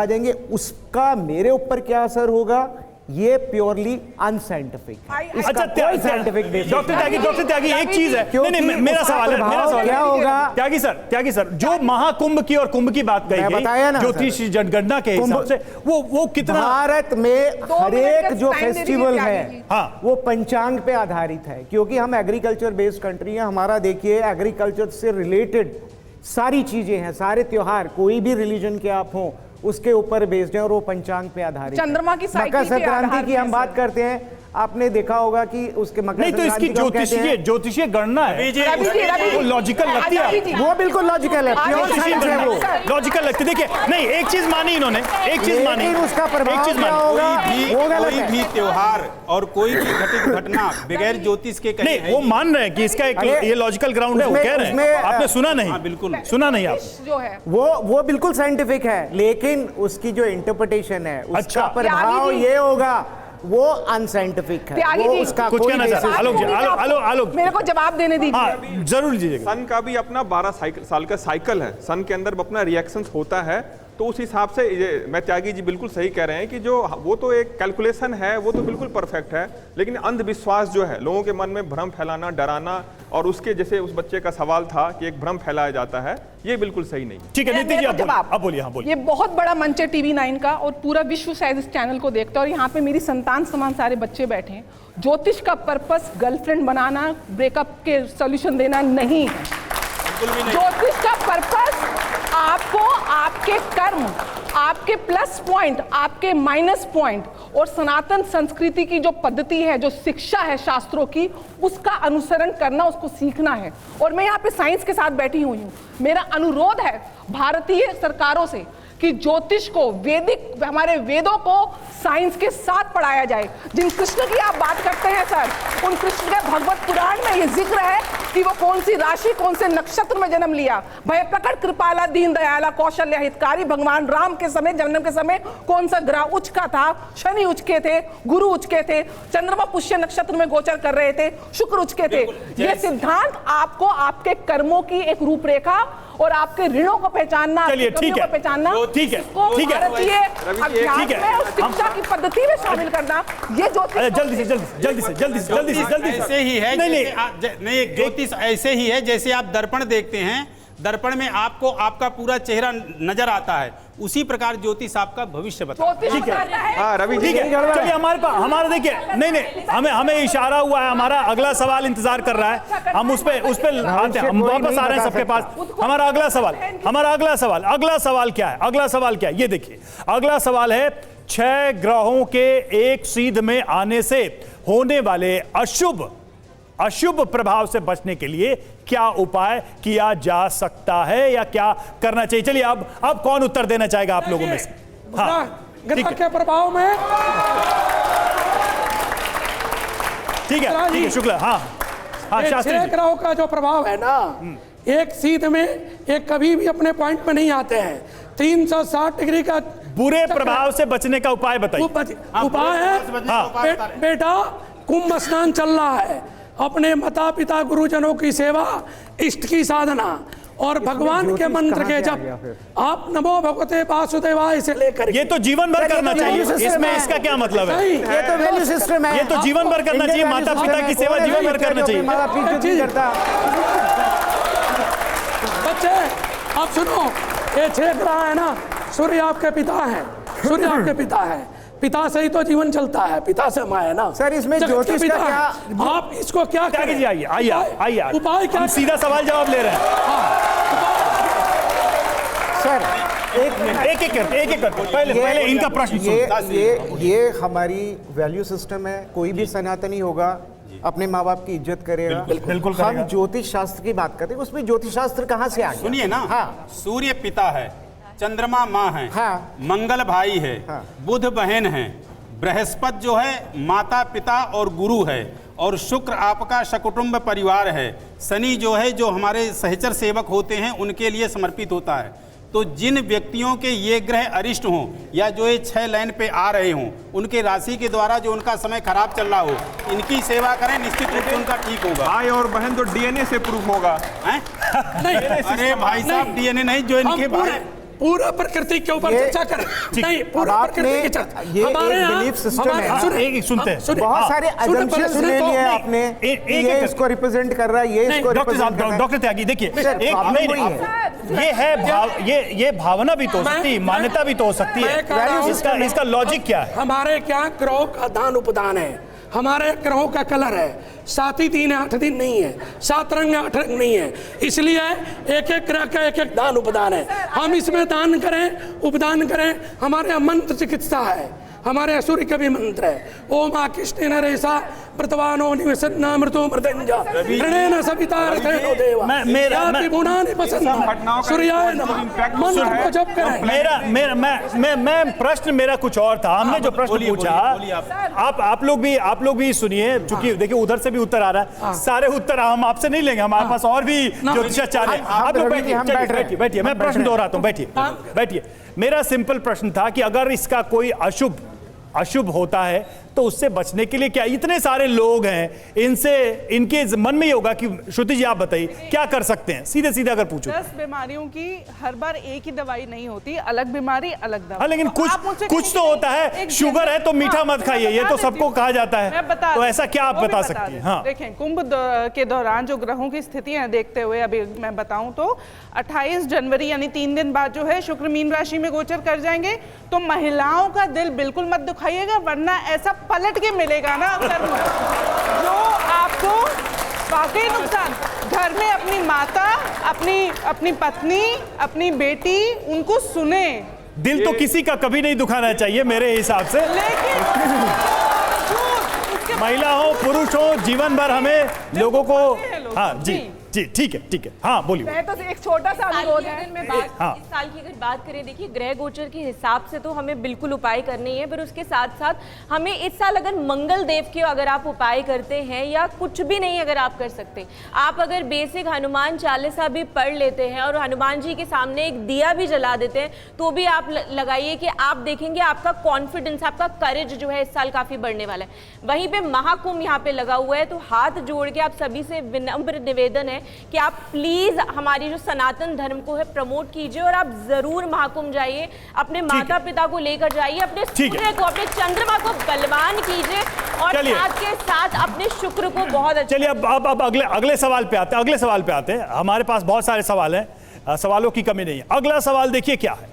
जाएंगे, उसका मेरे ऊपर क्या असर होगा ये प्योरली अनसाइंटिफिक। अच्छा डॉक्टर त्यागी एक चीज है, नहीं मेरा सवाल है क्या होगा त्यागी सर जो महाकुंभ की और कुंभ की बात कही गई ज्योतिष जनगणना के हिसाब से, वो कितना भारत में हर एक जो फेस्टिवल है वो पंचांग पे आधारित है, क्योंकि हम एग्रीकल्चर बेस्ड कंट्री है। हमारा देखिए एग्रीकल्चर से रिलेटेड सारी चीजें हैं, सारे त्योहार कोई भी रिलीजन के आप हों उसके ऊपर बेस्ड है और वो पंचांग पे आधारित। चंद्रमा की मकर संक्रांति की हम बात करते हैं, आपने देखा होगा कि उसके मकर नहीं, तो इसकी ज्योतिषीय गणना है, वो लॉजिकल लगती है, वो बिल्कुल लॉजिकल है, प्योर साइंस है, वो लॉजिकल लगती है। देखिए नहीं, एक चीज मानी इन्होंने, एक चीज मानी, उसका प्रभाव क्या होगा? कोई भी त्योहार और कोई भी घटित घटना बगैर ज्योतिष के नहीं, वो मान रहे हैं कि इसका एक ये लॉजिकल ग्राउंड है, वो कह रहे हैं। आपने सुना नहीं? बिल्कुल सुना नहीं आप? जो है वो बिल्कुल साइंटिफिक है, लेकिन उसकी जो इंटरप्रिटेशन है उसका प्रभाव ये होगा वो अनसाइंटिफिक है। वो उसका कुछ कहना चाहते हैं? आलोक मेरे को जवाब देने दीजिए। हाँ, जरूर दीजिएगा। सन का भी अपना 12 साल का साइकिल है, सन के अंदर अपना रिएक्शंस होता है, तो उस हिसाब से मैं त्यागी जी बिल्कुल सही कह रहे हैं कि जो वो तो एक कैलकुलेशन है, वो तो बिल्कुल परफेक्ट है, लेकिन अंधविश्वास जो है, लोगों के मन में भ्रम फैलाना, डराना, और उसके जैसे उस बच्चे का सवाल था कि एक भ्रम फैलाया जाता है, ये बिल्कुल सही नहीं। ठीक है नीति जी, आप बोलिए। हाँ बोलिए। ये बहुत बड़ा मंच है TV9 का और पूरा विश्व शायद इस चैनल को देखता है, और यहाँ पे मेरी संतान समान सारे बच्चे बैठे हैं। ज्योतिष का पर्पस गर्लफ्रेंड बनाना, ब्रेकअप के सॉल्यूशन देना नहीं है। ज्योतिष का पर्पस आपको आपके कर्म, आपके प्लस पॉइंट, आपके माइनस पॉइंट और सनातन संस्कृति की जो पद्धति है, जो शिक्षा है शास्त्रों की, उसका अनुसरण करना, उसको सीखना है। और मैं यहाँ पे साइंस के साथ बैठी हुई हूँ। मेरा अनुरोध है भारतीय सरकारों से कि ज्योतिष को, वैदिक हमारे वेदों को साइंस के साथ पढ़ाया जाए। जिन कृष्ण की आप बात करते हैं सर, उन कृष्ण के भगवत पुराण में ये जिक्र है कि वो कौन सी राशि कौन से नक्षत्र में जन्म लिया। भय प्रकट कृपाला दीन दयाला कौशल्य हितकारी भगवान राम के समय जन्म के समय कौन सा ग्रह उच्च का था, शनि उच्च के थे, गुरु उच्च के थे, चंद्रमा पुष्य नक्षत्र में गोचर कर रहे थे, शुक्र उच्च के थे। ये सिद्धांत आपको आपके कर्मों की एक रूपरेखा और आपके ऋणों को पहचानना, चलिए ठीक है, पहचानना, ठीक है, ठीक है, भारतीय अध्यात्म में और शिक्षा की पद्धति में शामिल करना, ये ज्योतिष जल्दी ऐसे ही है। नहीं, ज्योतिष ऐसे ही है जैसे आप दर्पण देखते हैं, दर्पण में आपको आपका पूरा चेहरा नजर आता है, उसी प्रकार ज्योतिष आपका भविष्य बताता है। ठीक है, हाँ रवि ठीक है, चलिए हमारा देखिए, नहीं हमें इशारा हुआ है, हमारा अगला सवाल इंतजार कर रहा है, हम उस पे आते हैं, हम वापस आ रहे हैं सबके पास। हमारा अगला सवाल क्या है? अगला सवाल क्या है ये देखिए, अगला सवाल है 6 ग्रहों के एक सीध में आने से होने वाले अशुभ प्रभाव से बचने के लिए क्या उपाय किया जा सकता है या क्या करना चाहिए? चलिए अब कौन उत्तर देना चाहेगा आप लोगों में से? हाँ, ग्रह के प्रभाव में ठीक है शुक्ला। हाँ, शास्त्री 6 ग्रहों का जो प्रभाव है ना, एक सीध में एक कभी भी अपने पॉइंट में नहीं आते हैं। 360 डिग्री का बुरे प्रभाव से बचने का उपाय बताइए। उपाय है बेटा, कुंभ स्नान चल रहा है, अपने माता पिता गुरुजनों की सेवा, इष्ट की साधना और भगवान के मंत्र के जप, आप नमो भगवते वासुदेवाय से लेकर ये तो जीवन भर करना चाहिए। इसमें इसका क्या मतलब है? ये तो वैल्यू सिस्टम है, ये तो जीवन भर करना चाहिए। माता पिता की सेवा जीवन भर करना चाहिए। बच्चे आप सुनो, ये 6 ग्रह है ना, सूर्य आपके पिता है, सूर्य आपके पिता है, पिता से ही तो जीवन चलता है, पिता से माया ना। सर इसमें ज्योतिष का क्या, आप इसको क्या कीजिए? आइए उपाय क्या? सीधा सवाल जवाब ले रहे हैं। सर एक पहले इनका प्रश्न ये हमारी वैल्यू सिस्टम है। कोई भी सनातनी होगा अपने माँ बाप की इज्जत करेगा। बिल्कुल हम ज्योतिष शास्त्र की बात करते हैं, उसमें ज्योतिष शास्त्र कहाँ से आ गया? सुनिए ना, हाँ, सूर्य पिता है, चंद्रमा माँ है, हाँ, मंगल भाई है, हाँ, बुध बहन है, बृहस्पति जो है माता पिता और गुरु है, और शुक्र आपका सकुटुंब परिवार है, शनि जो है जो हमारे सहचर सेवक होते हैं उनके लिए समर्पित होता है। तो जिन व्यक्तियों के ये ग्रह अरिष्ट हों या जो ये 6 लाइन पे आ रहे हों, उनके राशि के द्वारा जो उनका समय खराब चल रहा हो, इनकी सेवा करें, निश्चित रूप से उनका ठीक होगा। भाई और बहन तो डीएनए से प्रूफ होगा। अरे भाई साहब, डीएनए नहीं, जो इनके भाई पूरा प्रकृति के ऊपर चर्चा करें। नहीं, पूरा प्रकृति की चर्चा हमारे बिलीफ सिस्टम है। सुनते हैं, बहुत सारे असम्पशंस ले लिए आपने, ये इसको रिप्रेजेंट कर रहा है, ये इसको रिप्रेजेंट कर रहा है। डॉक्टर त्यागी देखिए, ये भावना भी तो हो सकती है, मान्यता भी तो हो सकती है। इसका लॉजिक क्या है? हमारे क्या ग्रहों का दान उपदान है, हमारे ग्रहों का कलर है, 7 ही 3 8 दिन नहीं है, 7 रंग 8 रंग नहीं है, इसलिए एक एक ग्रह का एक एक दान उपदान है। हम इसमें दान करें, उपदान करें। हमारे मंत्र चिकित्सा है, हमारे सूर्य का भी मंत्र है, ओम आ कृष्ण नरेशा प्रतवानो निवसन्ना मृतो मृदंजा ऋणेन सविता रथेनो देवा मेरा गुणानि पसंद सूर्याय नमः मंत्र को जप करें। मैं प्रश्न मेरा कुछ और था। हमने जो प्रश्न पूछा, आप लोग भी सुनिए, चूंकि देखिए उधर से भी उत्तर आ रहा है। सारे उत्तर हम आपसे नहीं लेंगे, हमारे पास और भी ज्योतिषाचार्य हैं। आप लोग बैठिए, मैं प्रश्न दोहराता हूं, बैठिए। मेरा सिंपल प्रश्न था कि अगर इसका कोई अशुभ होता है तो उससे बचने के लिए क्या, इतने सारे लोग हैं, इनके मन में ही होगा कि श्रुति जी आप बताइए क्या कर सकते हैं? सीधे सीधे अगर पूछो, 10 बीमारियों की हर बार एक ही दवाई नहीं होती, अलग बीमारी अलग दवाई। हाँ, लेकिन कुछ तो होता है। शुगर है तो मीठा मत खाइए, ये तो सबको कहा जाता है, तो ऐसा क्या आप बता सकती हैं? हाँ, देखें, कुंभ के दौरान जो ग्रहों की स्थितियां देखते हुए अभी मैं बताऊं तो 28 जनवरी यानी 3 दिन बाद जो है शुक्र मीन राशि में गोचर कर जाएंगे। तो महिलाओं का दिल बिल्कुल मत दुखाइएगा, वरना ऐसा पलट के मिलेगा ना कर्म जो आपको वाकई नुकसान। घर में अपनी माता, अपनी पत्नी, अपनी बेटी, उनको सुने। दिल तो किसी का कभी नहीं दुखाना चाहिए मेरे हिसाब से, लेकिन महिला हो पुरुष हो, जीवन भर हमें लोगों को, हाँ जी, जी ठीक है, हाँ बोलिए। मैं तो एक छोटा सा अनुरोध है, इस साल की अगर बात करें, देखिए ग्रह गोचर के हिसाब से तो हमें बिल्कुल उपाय करने ही है, पर उसके साथ साथ हमें इस साल अगर मंगल देव के अगर आप उपाय करते हैं या कुछ भी नहीं अगर आप कर सकते, आप अगर बेसिक हनुमान चालीसा भी पढ़ लेते हैं और हनुमान जी के सामने एक दिया भी जला देते हैं तो भी आप लगाइए कि आप देखेंगे आपका कॉन्फिडेंस, आपका करेज जो है इस साल काफी बढ़ने वाला है। वहीं पे महाकुंभ यहाँ पे लगा हुआ है, तो हाथ जोड़ के आप सभी से विनम्र निवेदन है कि आप प्लीज हमारी जो सनातन धर्म को है प्रमोट कीजिए और आप जरूर महाकुंभ जाइए, अपने माता पिता को लेकर जाइए, अपने सूर्य को, अपने चंद्रमा को बलवान कीजिए और साथ के साथ अपने शुक्र को बहुत अच्छा। चलिए अब अगले सवाल पे आते हैं, हमारे पास बहुत सारे सवाल हैं, सवालों की कमी नहीं है। अगला सवाल देखिए क्या है,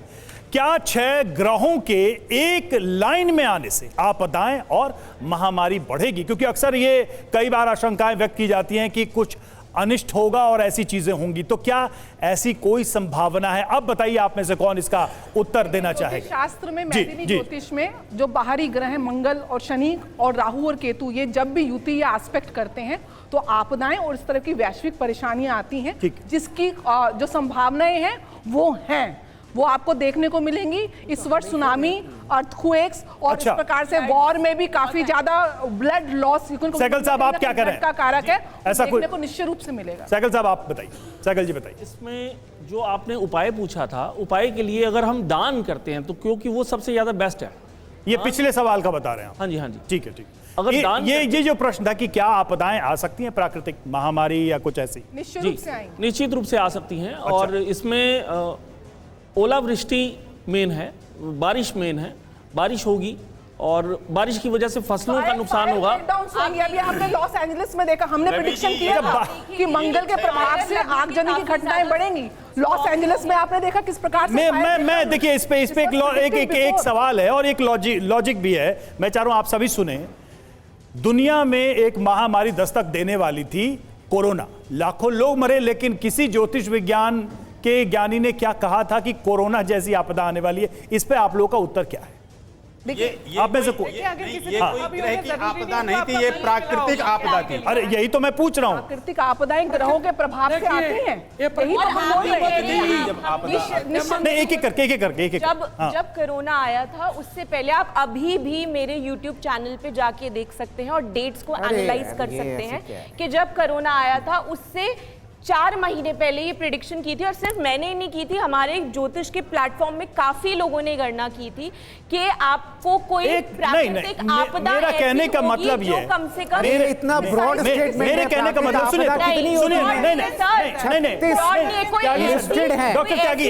क्या 6 ग्रहों के एक लाइन में आने से आपदाएं और महामारी बढ़ेगी? क्योंकि अक्सर ये कई बार आशंकाएं व्यक्त की जाती हैं कि कुछ अनिष्ट होगा और ऐसी चीजें होंगी, तो क्या ऐसी कोई संभावना है? अब बताइए आप में से कौन इसका उत्तर देना चाहेगा? शास्त्र में, मैथिली ज्योतिष में जो बाहरी ग्रह हैं मंगल और शनि और राहु और केतु, ये जब भी युति या एस्पेक्ट करते हैं तो आपदाएं और इस तरह की वैश्विक परेशानियां आती हैं, जिसकी जो संभावनाएं हैं वो आपको देखने को मिलेंगी। इस वर्ष सुनामी, अर्थक्वेक्स और इस प्रकार से वॉर में भी काफी ज्यादा ब्लड लॉस सहगल साहब आप क्या करें का कारक है, ऐसा देखने को निश्चित रूप से मिलेगा। सहगल साहब आप बताइए, सहगल जी बताइए। इसमें जो आपने उपाय पूछा था, उपाय के लिए अगर हम दान करते हैं तो क्योंकि वो सबसे ज्यादा बेस्ट है। ये पिछले सवाल का बता रहे हैं। हाँ जी, ठीक है। अगर ये जो प्रश्न था कि क्या आपदाएं आ सकती हैं, प्राकृतिक महामारी या कुछ ऐसी? निश्चित रूप से आ सकती हैं। और इसमें ओलावृष्टि मेन है, बारिश मेन है, बारिश होगी और बारिश की वजह से फसलों का नुकसान होगा। अभी आपने लॉस एंजलिस में देखा, हमने प्रेडिक्शन किया था कि मंगल के प्रभाव से आगजनी की घटनाएं बढ़ेंगी। लॉस एंजलिस में आपने देखा किस प्रकार से मैं देखिए इस पे एक सवाल है और एक लॉजिक भी है, मैं चाह रहा हूं आप सभी सुने। दुनिया में एक महामारी दस्तक देने वाली थी कोरोना, लाखों लोग मरे, लेकिन किसी ज्योतिष विज्ञान के ज्ञानी ने क्या कहा था कि कोरोना जैसी आपदा आने वाली है? इस पे आप लोगों का उत्तर क्या है? आप में से कोई ग्रह की आपदा नहीं थी, ये प्राकृतिक आपदा थी। अरे यही तो मैं पूछ रहा हूँ। प्राकृतिक आपदाएं ग्रहों के प्रभाव से आती हैं। एक एक करके जब कोरोना आया था उससे पहले आप अभी भी मेरे YouTube चैनल पे जाके देख सकते हैं और डेट्स को एनालाइज कर सकते हैं कि जब कोरोना आया था उससे 4 महीने पहले ये प्रेडिक्शन की थी। और सिर्फ मैंने ही नहीं की थी, हमारे ज्योतिष के प्लेटफॉर्म में काफी लोगों ने गणना की थी कि आपको कोई प्राकृतिक आपदा मेरा कहने का मतलब ये कम से कम इतना ब्रॉड स्टेटमेंट, मेरे कहने का मतलब सुनिए डॉक्टर त्यागी,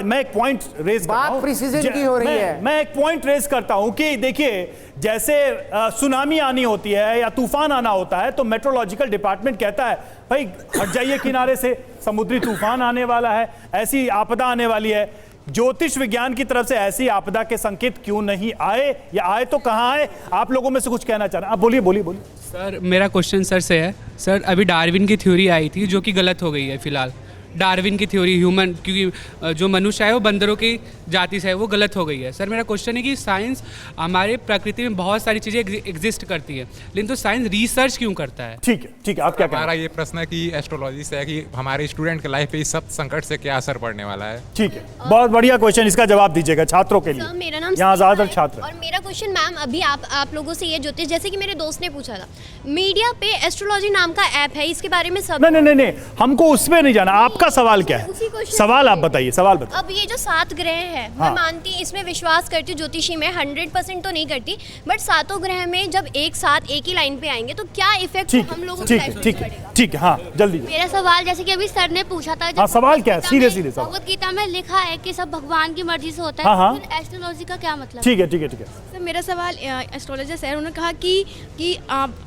मैं एक पॉइंट रेज करता हूं, प्रिसीजन की हो रही है। मैं एक पॉइंट रेज करता हूं कि देखिए जैसे सुनामी आनी होती है या तूफान आना होता है तो मेट्रोलॉजिकल डिपार्टमेंट कहता है भाई हट जाइए किनारे से, समुद्री तूफान आने वाला है, ऐसी आपदा आने वाली है। ज्योतिष विज्ञान की तरफ से ऐसी आपदा के संकेत क्यों नहीं आए, या आए तो कहां आए? आप लोगों में से कुछ कहना चाह रहे हैं, आप बोलिए। सर मेरा क्वेश्चन सर से है। सर अभी डार्विन की थ्योरी आई थी जो कि गलत हो गई है फिलहाल। डार्विन की थ्योरी ह्यूमन, क्योंकि जो मनुष्य है वो बंदरों की जाति से है, वो गलत हो गई है। सर मेरा क्वेश्चन है कि साइंस हमारे प्रकृति में बहुत सारी चीज़ें एग्जिस्ट करती है, लेकिन तो साइंस रिसर्च क्यों करता है? ठीक है, आप क्या हमारा ये प्रश्न है कि एस्ट्रोलॉजी से है कि हमारे स्टूडेंट के लाइफ पे इस सब संकट से क्या असर पड़ने वाला है। ठीक है, बहुत बढ़िया क्वेश्चन, इसका जवाब दीजिएगा छात्रों के लिए। मेरा नाम यहाँ ज्यादातर छात्र। और मेरा क्वेश्चन मैम अभी आप लोगों से ये ज्योतिष, जैसे कि मेरे दोस्त ने पूछा था, मीडिया पे एस्ट्रोलॉजी नाम का ऐप है, इसके बारे में सब नहीं, हमको उसमें नहीं जाना। आपका सवाल क्या है? सवाल आप बताइए, सवाल बताइए। अब ये जो 7 ग्रह है, मैं मानती इसमें विश्वास करती हूँ, ज्योतिषी में 100% तो नहीं करती, बट 7 ग्रह में जब एक साथ एक ही लाइन पे आएंगे तो क्या इफेक्ट हम लोगों की लाइफ पे पड़ेगा? ठीक है, हाँ जल्दी। मेरा सवाल जैसे कि अभी सर ने पूछा था, हाँ सवाल क्या है? सीधे सवाल। भगवत गीता में लिखा है कि सब भगवान की मर्जी से होता है, फिर एस्ट्रोलॉजी का क्या मतलब? ठीक है। सर मेरा सवाल एस्ट्रोलॉजर सर, उन्होंने कहा कि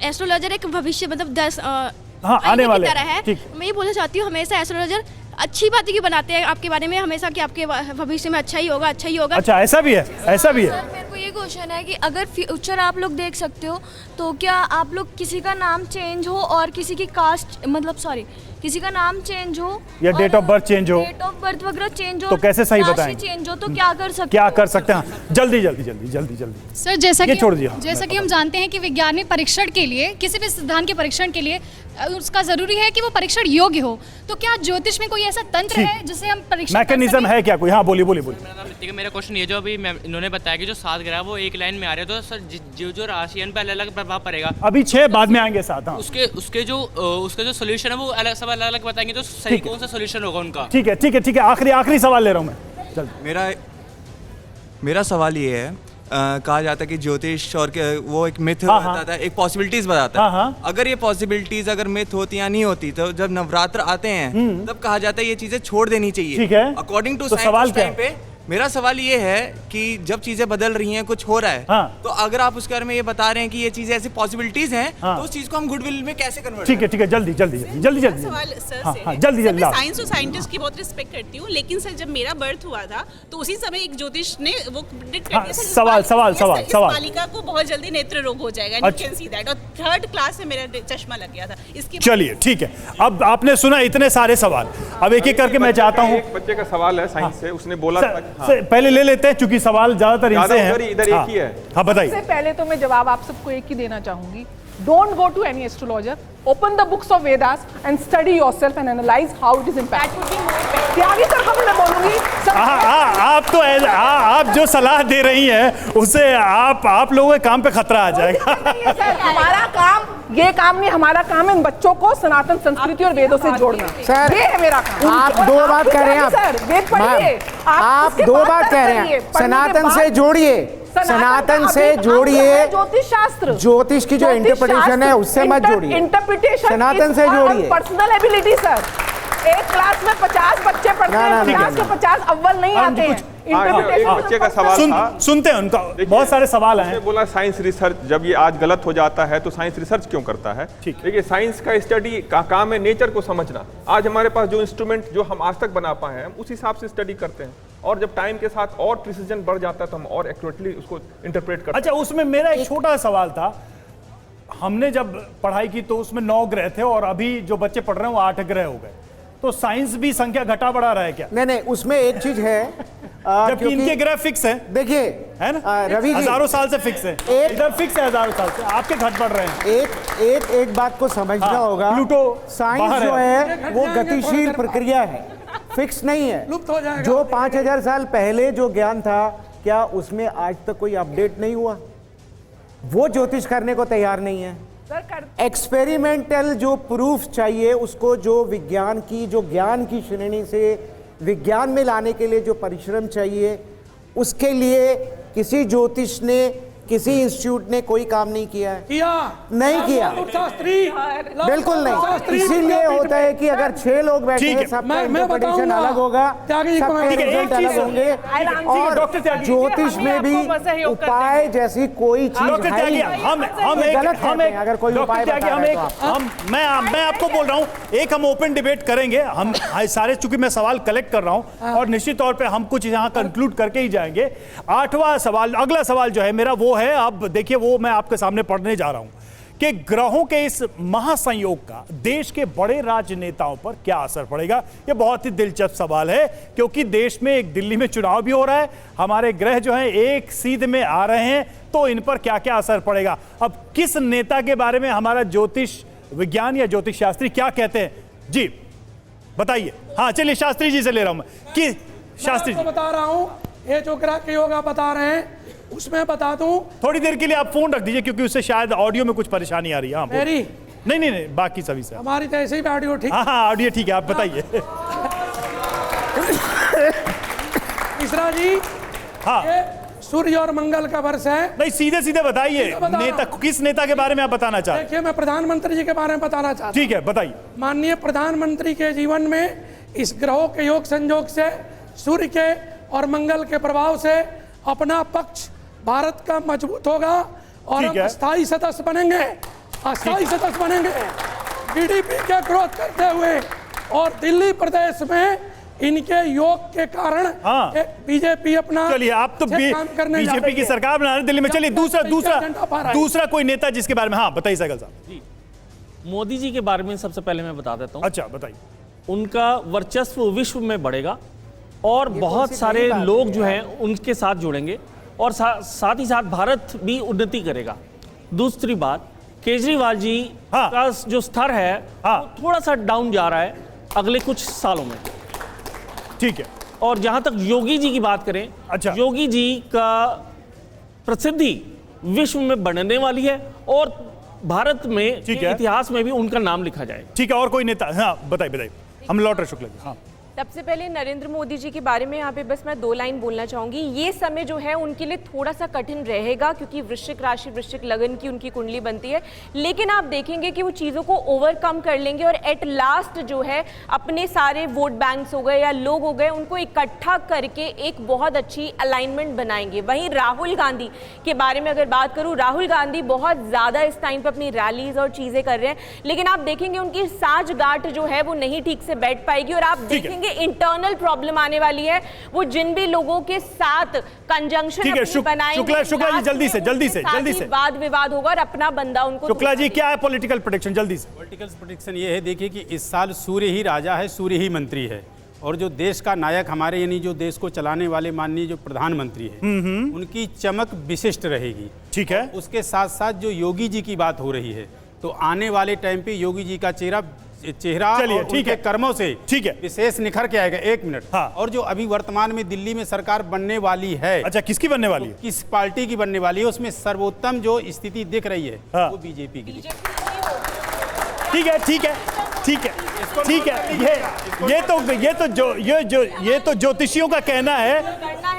एस्ट्रोलॉजर एक भविष्य मतलब 10 आने वाले तरह है। मैं ये बोलना चाहती हूँ, हमेशा एस्ट्रोलॉजर अच्छी बातें बनाते हैं आपके बारे में, हमेशा कि आपके भविष्य में अच्छा ही होगा। अच्छा, ऐसा भी है। सर मेरे को ये क्वेश्चन है कि अगर फ्यूचर आप लोग देख सकते हो तो क्या आप लोग किसी का नाम चेंज हो और किसी की कास्ट मतलब सॉरी किसी का नाम चेंज हो या डेट ऑफ बर्थ चेंज हो, डेट ऑफ बर्थ वगैरह चेंज हो तो कैसे सही राशि बताएंगे? चेंज हो तो क्या कर सकते क्या हो? कर सकते हैं? जल्दी जल्दी जल्दी जल्दी जल्दी सर जैसा ये कि छोड़ दिया। जैसा कि हम जानते हैं कि विज्ञान में परीक्षण के लिए किसी भी सिद्धांत के परीक्षण के लिए उसका जरूरी है कि वो परीक्षण योग्य हो, तो क्या ज्योतिष में कोई ऐसा तंत्र है जिससे हम परीक्षण मैकेनिज्म है क्या कोई? हाँ बोलिए बोलिए बोलिए। मेरा क्वेश्चन ये जो अभी इन्होंने बताया कि जो 7 ग्रह वो एक लाइन में आ रहे हैं, तो सर जो जो राशि है उन पर अलग अलग प्रभाव पड़ेगा। अभी 6 बाद में आएंगे 7। हाँ उसके जो सोल्यूशन है वो अलग सब अलग अलग बताएंगे, तो सही कौन सा सोल्यूशन होगा उनका? ठीक है ठीक है ठीक है, आखिरी सवाल ले रहा हूँ मैं। मेरा सवाल ये है, कहा जाता है कि ज्योतिष और वो एक मिथ हाँ, बताता है, एक पॉसिबिलिटीज बताता है। हाँ, अगर ये पॉसिबिलिटीज अगर मिथ होती या नहीं होती, तो जब नवरात्र आते हैं तब कहा जाता है ये चीजें छोड़ देनी चाहिए। ठीक है, अकॉर्डिंग टू तो सवाल क्या टाइम पे मेरा सवाल ये है कि जब चीजें बदल रही हैं, कुछ हो रहा है, तो अगर आप उसके बारे में ये बता रहे हैं कि ये चीजें ऐसी पॉसिबिलिटीज हैं, तो उस चीज को हम गुडविल में कैसे कन्वर्ट? ठीक है जल्दी जल्दी जल्दी जल्दी सवाल सर हाँ, से हाँ, है। जल्दी सर, जल्दी मैं आप। साइंस और साइंटिस्ट की बहुत रिस्पेक्ट करती हूँ, लेकिन सर जब मेरा बर्थ हुआ था तो उसी समय एक ज्योतिष ने वो प्रेडिक्ट कर हाँ, दिया था इस सवाल बालिका को बहुत जल्दी नेत्र रोग हो जाएगा। You can see that. और 3rd क्लास में मेरा चश्मा लग गया था। इसके चलिए ठीक है, अब आपने सुना इतने सारे सवाल, अब एक एक करके मैं चाहता हूँ। एक बच्चे का सवाल है साइंस से, उसने बोला था पहले ले लेते हैं, चूंकि सवाल ज्यादातर इनसे हैं। इधर एक ही है। हाँ बताइए। सबसे पहले तो मैं जवाब आप सबको एक ही देना चाहूंगी। Don't go to any astrologer. Open the books of Vedas and study yourself and analyze how it is impacted. Tyagi sir को मैं बोलूंगी। आप तो आप जो सलाह दे रही हैं उससे आप लोगों के काम पे खतरा आ जाएगा। सर हमारा काम ये काम नहीं, हमारा काम है इन बच्चों को सनातन संस्कृति और वेदों से जोड़ना। सर, ये है मेरा काम। आप दो बात कह रहे हैं। सर वेद पढ़िए, आप दो बात कह रहे हैं। सनातन से जोड़िए, सनातन से जोड़िए। ज्योतिष शास्त्र, ज्योतिष की जो इंटरप्रिटेशन है उससे मत जोड़िए। इंटरप्रिटेशन सनातन से जोड़िए। पर्सनल एबिलिटी सर, एक क्लास में 50 बच्चे पढ़ते हैं, 50 के 50 अव्वल नहीं आते हैं। एक बच्चे का सवाल था, सुनते हैं उनका, बहुत सारे सवाल हैं। बोला साइंस रिसर्च जब ये आज गलत हो जाता है तो साइंस रिसर्च क्यों करता है? देखिए साइंस का स्टडी का काम है नेचर को समझना। आज हमारे पास जो इंस्ट्रूमेंट जो हम आज तक बना पाए हैं हम उस हिसाब से स्टडी करते हैं, और जब टाइम के साथ और प्रिसीजन बढ़ जाता है तो हम और एक्यूरेटली उसको इंटरप्रेट करते हैं। अच्छा, उसमें मेरा एक छोटा सवाल था, हमने जब पढ़ाई की तो उसमें 9 ग्रह थे और अभी जो बच्चे पढ़ रहे हैं वो 8 ग्रह हो गए, तो साइंस भी संख्या घटा बढ़ा रहा है क्या? नहीं, उसमें एक चीज है, जबकि इनके ग्रह फिक्स है। देखिए है ना, रवि जी, हजारों साल से फिक्स है, इधर फिक्स है हजारों साल से, आपके घट बढ़ रहे हैं। एक बात को समझना होगा, प्लूटो साइंस जो है वो गतिशील प्रक्रिया है, फिक्स नहीं है। जो 5000 साल पहले जो ज्ञान था, क्या उसमें आज तक कोई अपडेट नहीं हुआ? वो ज्योतिष करने को तैयार नहीं है। एक्सपेरिमेंटल जो प्रूफ चाहिए उसको, जो विज्ञान की जो ज्ञान की श्रेणी से विज्ञान में लाने के लिए जो परिश्रम चाहिए, उसके लिए किसी ज्योतिष ने, किसी इंस्टीट्यूट ने कोई काम नहीं किया है। नहीं किया, बिल्कुल नहीं। इसीलिए होता है कि अगर 6 लोग बैठे हैं, सबका इंटरप्रिटेशन अलग होगा, सबके रिजल्ट अलग होंगे, और ज्योतिष में भी उपाय जैसी कोई चीज है नहीं। गलत है अगर कोई उपाय बता रहा है तो आप। मैं आपको बोल रहा हूँ, एक हम ओपन डिबेट करेंगे, हम सारे, चूंकि मैं सवाल कलेक्ट कर रहा हूँ और निश्चित तौर पे हम कुछ यहाँ कंक्लूड करके ही जाएंगे। 8वां सवाल, अगला सवाल जो है मेरा वो है, अब देखिए वो मैं आपके सामने पढ़ने जा रहा हूं कि ग्रहों के इस महासंयोग का देश के बड़े राजनेताओं पर क्या असर पड़ेगा। यह बहुत ही दिलचस्प सवाल है, क्योंकि देश में एक दिल्ली में चुनाव भी हो रहा है, हमारे ग्रह जो हैं एक सीध में आ रहे हैं, तो इन पर क्या क्या असर पड़ेगा। अब किस नेता के बारे में हमारा ज्योतिष विज्ञान या ज्योतिष शास्त्री क्या कहते हैं, जी बताइए। हाँ चलिए शास्त्री जी से ले रहा हूं मैं कि शास्त्री जी बता रहा हूं, ये जो ग्रह के योग आप बता रहे हैं उसमें बता दूं। थोड़ी देर के लिए आप फोन रख दीजिए, क्योंकि उससे शायद ऑडियो में कुछ परेशानी आ रही है। मेरी नहीं, बाकी सभी से हमारी तो ऐसे ही ऑडियो ठीक। हाँ ऑडियो ठीक है, आप बताइए। मिश्रा जी, हाँ, सूर्य और मंगल का वर्ष है। नहीं, सीधे बताइए, नेता, किस नेता के बारे में आप बताना चाहते हैं? देखिए, मैं प्रधानमंत्री जी के बारे में बताना चाहता हूं। ठीक है, बताइए। माननीय प्रधानमंत्री के जीवन में इस ग्रहों के योग संयोग से, सूर्य के और मंगल के प्रभाव से अपना पक्ष भारत का मजबूत होगा और हम अस्थायी सदस्य बनेंगे, अस्थायी सदस्य बनेंगे, GDP के ग्रोथ करते हुए, और दिल्ली प्रदेश में इनके योग के कारण बीजेपी अपना चलिए, आप तो काम करने जा बीजेपी रही की है। सरकार बना रहे हैं दिल्ली में। चलिए एजेंडा पा रहा है। दूसरा कोई नेता जिसके बारे में, हाँ बताइए सहगल साहब। मोदी जी के बारे में सबसे पहले मैं बता देता हूँ। अच्छा बताइए। उनका वर्चस्व विश्व में बढ़ेगा और बहुत सारे लोग जो हैं उनके साथ जुड़ेंगे और साथ ही साथ भारत भी उन्नति करेगा। दूसरी बात, केजरीवाल जी का जो स्तर है वो थोड़ा सा डाउन जा रहा है अगले कुछ सालों में। ठीक है। और जहां तक योगी जी की बात करें, अच्छा, योगी जी का प्रसिद्धि विश्व में बढ़ने वाली है और भारत में इतिहास में भी उनका नाम लिखा जाएगा। ठीक है, और कोई नेता? हाँ बताइए, हम लौट रहे शुक्ला जी। हाँ सबसे पहले नरेंद्र मोदी जी के बारे में यहाँ पे बस मैं 2 लाइन बोलना चाहूँगी। ये समय जो है उनके लिए थोड़ा सा कठिन रहेगा क्योंकि वृश्चिक राशि, वृश्चिक लगन की उनकी कुंडली बनती है, लेकिन आप देखेंगे कि वो चीज़ों को ओवरकम कर लेंगे और एट लास्ट जो है अपने सारे वोट बैंक्स हो गए या लोग हो गए उनको इकट्ठा करके एक बहुत अच्छी अलाइनमेंट बनाएंगे। वहीं राहुल गांधी के बारे में अगर बात करूँ, राहुल गांधी बहुत ज़्यादा इस टाइम पर अपनी रैलीज और चीज़ें कर रहे हैं, लेकिन आप देखेंगे उनकी साँठगांठ जो है वो नहीं ठीक से बैठ पाएगी और आप देखेंगे इंटरनल प्रॉब्लम आने वाली है। वो जिन भी लोगों के साथ कंजंक्शन बनाएंगे, शुक्ला जी जल्दी से वाद विवाद होगा और अपना बंदा उनको। शुक्ला जी क्या है पॉलिटिकल प्रेडिक्शन? जल्दी से। पॉलिटिकल प्रेडिक्शन ये है, देखिए कि इस साल सूर्य ही राजा है, सूर्य ही मंत्री है और जो देश का नायक हमारे यानी जो देश को चलाने वाले माननीय जो प्रधानमंत्री है उनकी चमक विशिष्ट रहेगी। ठीक है। उसके साथ साथ जो योगी जी की बात हो रही है तो आने वाले टाइम पे योगी जी का चेहरा चलिए, और उनके कर्मों से ठीक है विशेष निखर के आएगा। 1 मिनट। हाँ। और जो अभी वर्तमान में दिल्ली में सरकार बनने वाली है, अच्छा किसकी बनने वाली है? किस पार्टी की बनने वाली है, उसमें सर्वोत्तम जो स्थिति दिख रही है वो बीजेपी की। ठीक है ठीक है ठीक है ठीक है। ये तो ज्योतिषियों का कहना है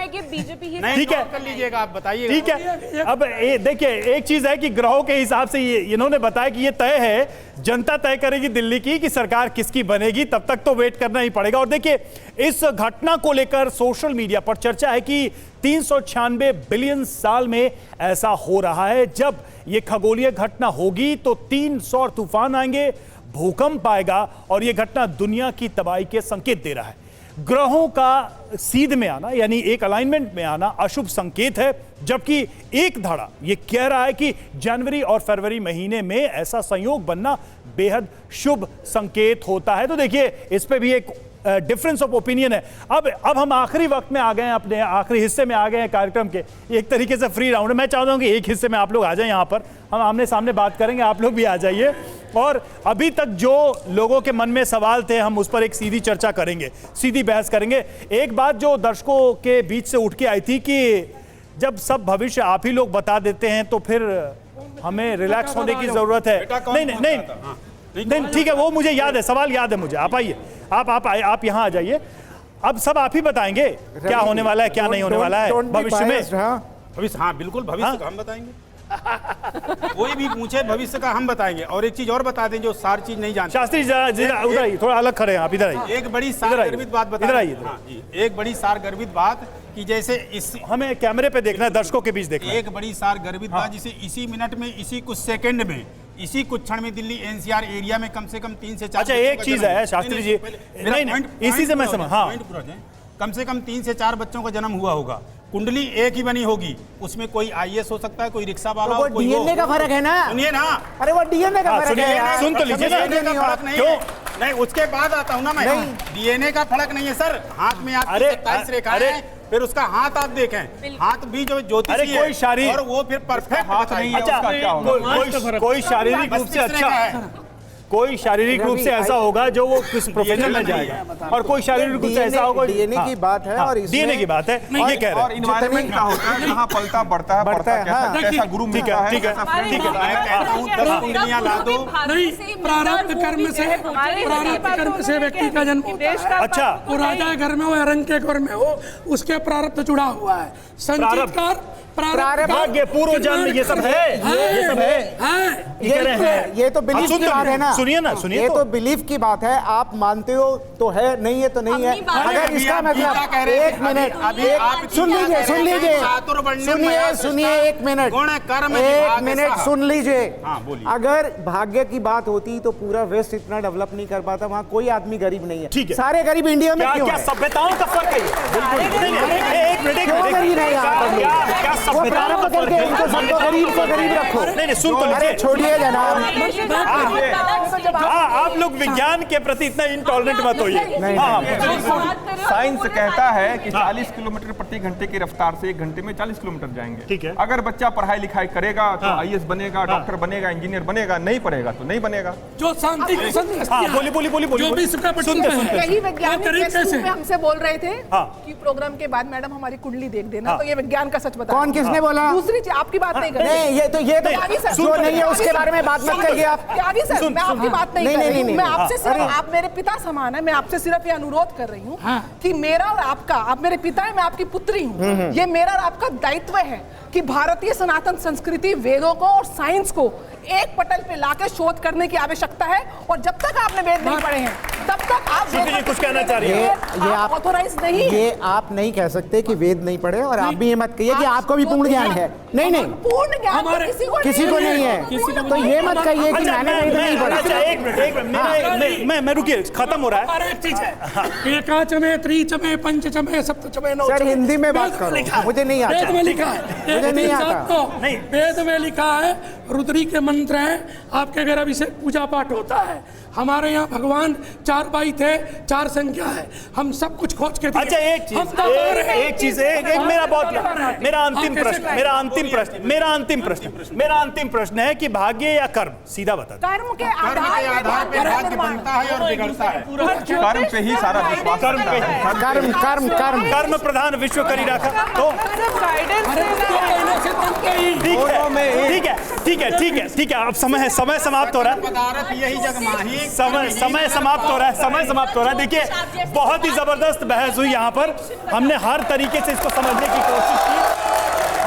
कि बीजेपी ही। ठीक है, कर लीजिएगा, आप बताइए। ठीक है। अब देखिए, एक चीज है कि ग्रहों के हिसाब से ये इन्होंने बताया कि ये तय है, जनता तय करेगी दिल्ली की कि सरकार किसकी बनेगी, तब तक तो वेट करना ही पड़ेगा। और देखिए, इस घटना को लेकर सोशल मीडिया पर चर्चा है कि 396 बिलियन साल में ऐसा हो रहा है। जब ये खगोलीय घटना होगी तो 3 सौर तूफान आएंगे, भूकंप आएगा और यह घटना दुनिया की तबाही के संकेत दे रहा है। ग्रहों का सीध में आना यानी एक अलाइनमेंट में आना अशुभ संकेत है, जबकि एक धाड़ा ये कह रहा है कि जनवरी और फरवरी महीने में ऐसा संयोग बनना बेहद शुभ संकेत होता है। तो देखिए, इस पे भी एक डिफरेंस ऑफ ओपिनियन है। अब हम आखिरी वक्त में आ गए हैं, अपने आखिरी हिस्से में आ गए हैं कार्यक्रम के। एक तरीके से फ्री राउंड है। मैं चाहता हूं कि एक हिस्से में आप लोग आ जाएं, यहां पर हम आमने सामने बात करेंगे, आप लोग भी आ जाइए और अभी तक जो लोगों के मन में सवाल थे हम उस पर एक सीधी चर्चा करेंगे, सीधी बहस करेंगे। एक बात जो दर्शकों के बीच से उठ के आई थी कि जब सब भविष्य आप ही लोग बता देते हैं तो फिर हमें रिलैक्स होने की जरूरत है। नहीं ठीक है, वो मुझे याद है, सवाल याद है मुझे। आप आइए, आप यहाँ आ जाइए। अब सब आप ही बताएंगे क्या होने वाला है, क्या नहीं होने वाला है भविष्य में। भविष्य, हाँ बिल्कुल, भविष्य का हम बताएंगे। कोई भी पूछे भविष्य का हम बताएंगे। और एक चीज और बता दें जो सारी चीज नहीं जानते। शास्त्री उधर आइए, थोड़ा अलग खड़े हैं आप, इधर आइए। एक बड़ी सारगर्भित बात बता, इधर आइए। एक बड़ी सारगर्भित बात कि जैसे इस हमें कैमरे पे देखना है, दर्शकों के बीच देखना है। एक बड़ी सारगर्भित बात जिसे इसी मिनट में, इसी कुछ सेकंड में, इसी कुछ क्षण में दिल्ली एनसीआर एरिया में कम से कम 3 से 4। अच्छा, एक चीज है शास्त्री जी, नहीं इसी से मैं समझ, हाँ, कम से कम 3 से 4 बच्चों का जन्म हुआ होगा। कुंडली एक ही बनी होगी, उसमें कोई आईएएस हो सकता है, कोई रिक्शा वाला, तो कोई डीएनए का फर्क है ना। सुनिए ना, अरे वो डीएनए का फर्क है। सुन तो लीजिए ना, फर्क नहीं है। नहीं, उसके बाद आता हूँ ना मैं। डीएनए का फर्क नहीं है सर। हाथ में आप 27 रेखाएं हैं, फिर उसका हाथ आप देखें, हाथ भी जो ज्योतिषी है, कोई शारीरिक, और वो फिर परफेक्ट हाथ नहीं है। अच्छा, कोई शारीरिक रूप से अच्छा, कोई शारीरिक रूप से ऐसा होगा जो वो किस प्रोफेशन में जाएगा, और कोई शारीरिक रूप से ऐसा होगा। डीएनए की बात है और डीएनए की बात है, ये कह रहे हैं। और एनवायरनमेंट का होता है, कहाँ पलता बढ़ता है, कैसा गुरु मिलता है। ठीक है, ठीक है, मैं कहता हूँ 10 कुंडलियां ला दो। नहीं, प्रारब्ध कर्म से व्यक्ति का जन्म होता है। अच्छा, वो राजा घर में हो या रंग के घर में हो, उसके प्रारब्ध जुड़ा हुआ है। संचितकार भाग्य, पूर्व जन्म, ये सब है, ये सब है। ये तो बिलीफ की बात है ना। सुनिए ना, सुनिए। ये तो बिलीफ की बात है, आप मानते हो तो है, नहीं है तो नहीं है। अगर इसका मतलब एक मिनट, सुन लीजिए एक मिनट सुन लीजिए। अगर भाग्य की बात होती तो पूरा वेस्ट इतना डेवलप नहीं कर पाता, वहाँ कोई आदमी गरीब नहीं है। ठीक है, सारे गरीब इंडिया में क्यों क्या सभ्यताओं का फर्क है? गरीब रखो। नहीं, सुन तो लीजिए, छोड़िए जनाब। आप लोग विज्ञान के प्रति इतना इंटॉलरेंट मत होइए। साइंस कहता है कि 40 किलोमीटर प्रति घंटे की रफ्तार से 1 घंटे में 40 किलोमीटर जाएंगे। ठीक है। अगर बच्चा पढ़ाई लिखाई करेगा तो IAS बनेगा, डॉक्टर बनेगा, इंजीनियर बनेगा, नहीं पढ़ेगा तो नहीं बनेगा। जो शांति की बोली जो भी इसका यही वैज्ञानिक हमसे बोल रहे थे कि प्रोग्राम के बाद मैडम हमारी कुंडली देख देना, तो ये विज्ञान का सच बता। कौन, किसने बोला? दूसरी चीज, आपकी बात नहीं कर रहे। नहीं, ये तो जो नहीं है उसके बारे में बात मत करिए आप। त्यागी सर, मैं आपकी बात नहीं कर रही हूँ। मैं आपसे सिर्फ, आप मेरे पिता समान है, मैं आपसे सिर्फ ये अनुरोध कर रही हूँ कि मेरा और आपका, आप मेरे पिता है, मैं आपकी पुत्री हूँ, ये मेरा और आपका दायित्व है कि भारतीय सनातन संस्कृति, वेदों को और साइंस को एक पटल पे लाकर शोध करने की आवश्यकता है। और जब तक आपने वेद नहीं पढ़े हैं तब तक आप कुछ कहना चाह रही है? ये आप ऑथोराइज नहीं, ये आप नहीं कह सकते कि वेद नहीं पढ़े, और आप भी ये मत कहिए कि आपको भी पूर्ण ज्ञान है। नहीं, पूर्ण ज्ञान किसी को नहीं है, तो ये मत कहिए कि मैंने वेद नहीं पढ़ा। एक मिनट, मैं रुकिए, खत्म हो रहा है। एक चीज है, एकाचमे, त्रिचमे, पंचचमे, सप्तचमे, नवचमे। सर हिंदी में बात करो, मुझे नहीं आता। वेद में लिखा है, मुझे नहीं आता। वेद में लिखा है, रुद्री के मंत्र हैं, आपके घर अभिषेक पूजा पाठ होता है। हमारे यहाँ भगवान 4 भाई थे, 4 संख्या है, हम सब कुछ खोज के दिए। अच्छा, एक चीज मेरा अंतिम प्रश्न है कि भाग्य या कर्म, सीधा बता। कर्म के आधार पे भाग्य बनता है और बिगड़ता है। कर्म पे ही सारा विश्वास, कर्म प्रधान विश्व करी रखा। तो ठीक है, अब समय समाप्त हो रहा है। समय समाप्त हो रहा है। देखिए, बहुत ही जबरदस्त बहस हुई यहाँ पर, हमने हर तरीके से इसको समझने की कोशिश की,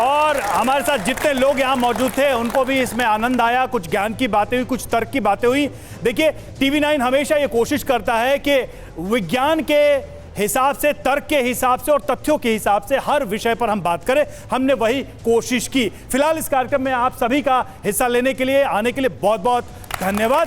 और हमारे साथ जितने लोग यहाँ मौजूद थे उनको भी इसमें आनंद आया। कुछ ज्ञान की बातें हुई, कुछ तर्क की बातें हुई। देखिए, TV9 हमेशा ये कोशिश करता है कि विज्ञान के हिसाब से, तर्क के हिसाब से और तथ्यों के हिसाब से हर विषय पर हम बात करें। हमने वही कोशिश की। फिलहाल इस कार्यक्रम में आप सभी का हिस्सा लेने के लिए, आने के लिए बहुत बहुत धन्यवाद।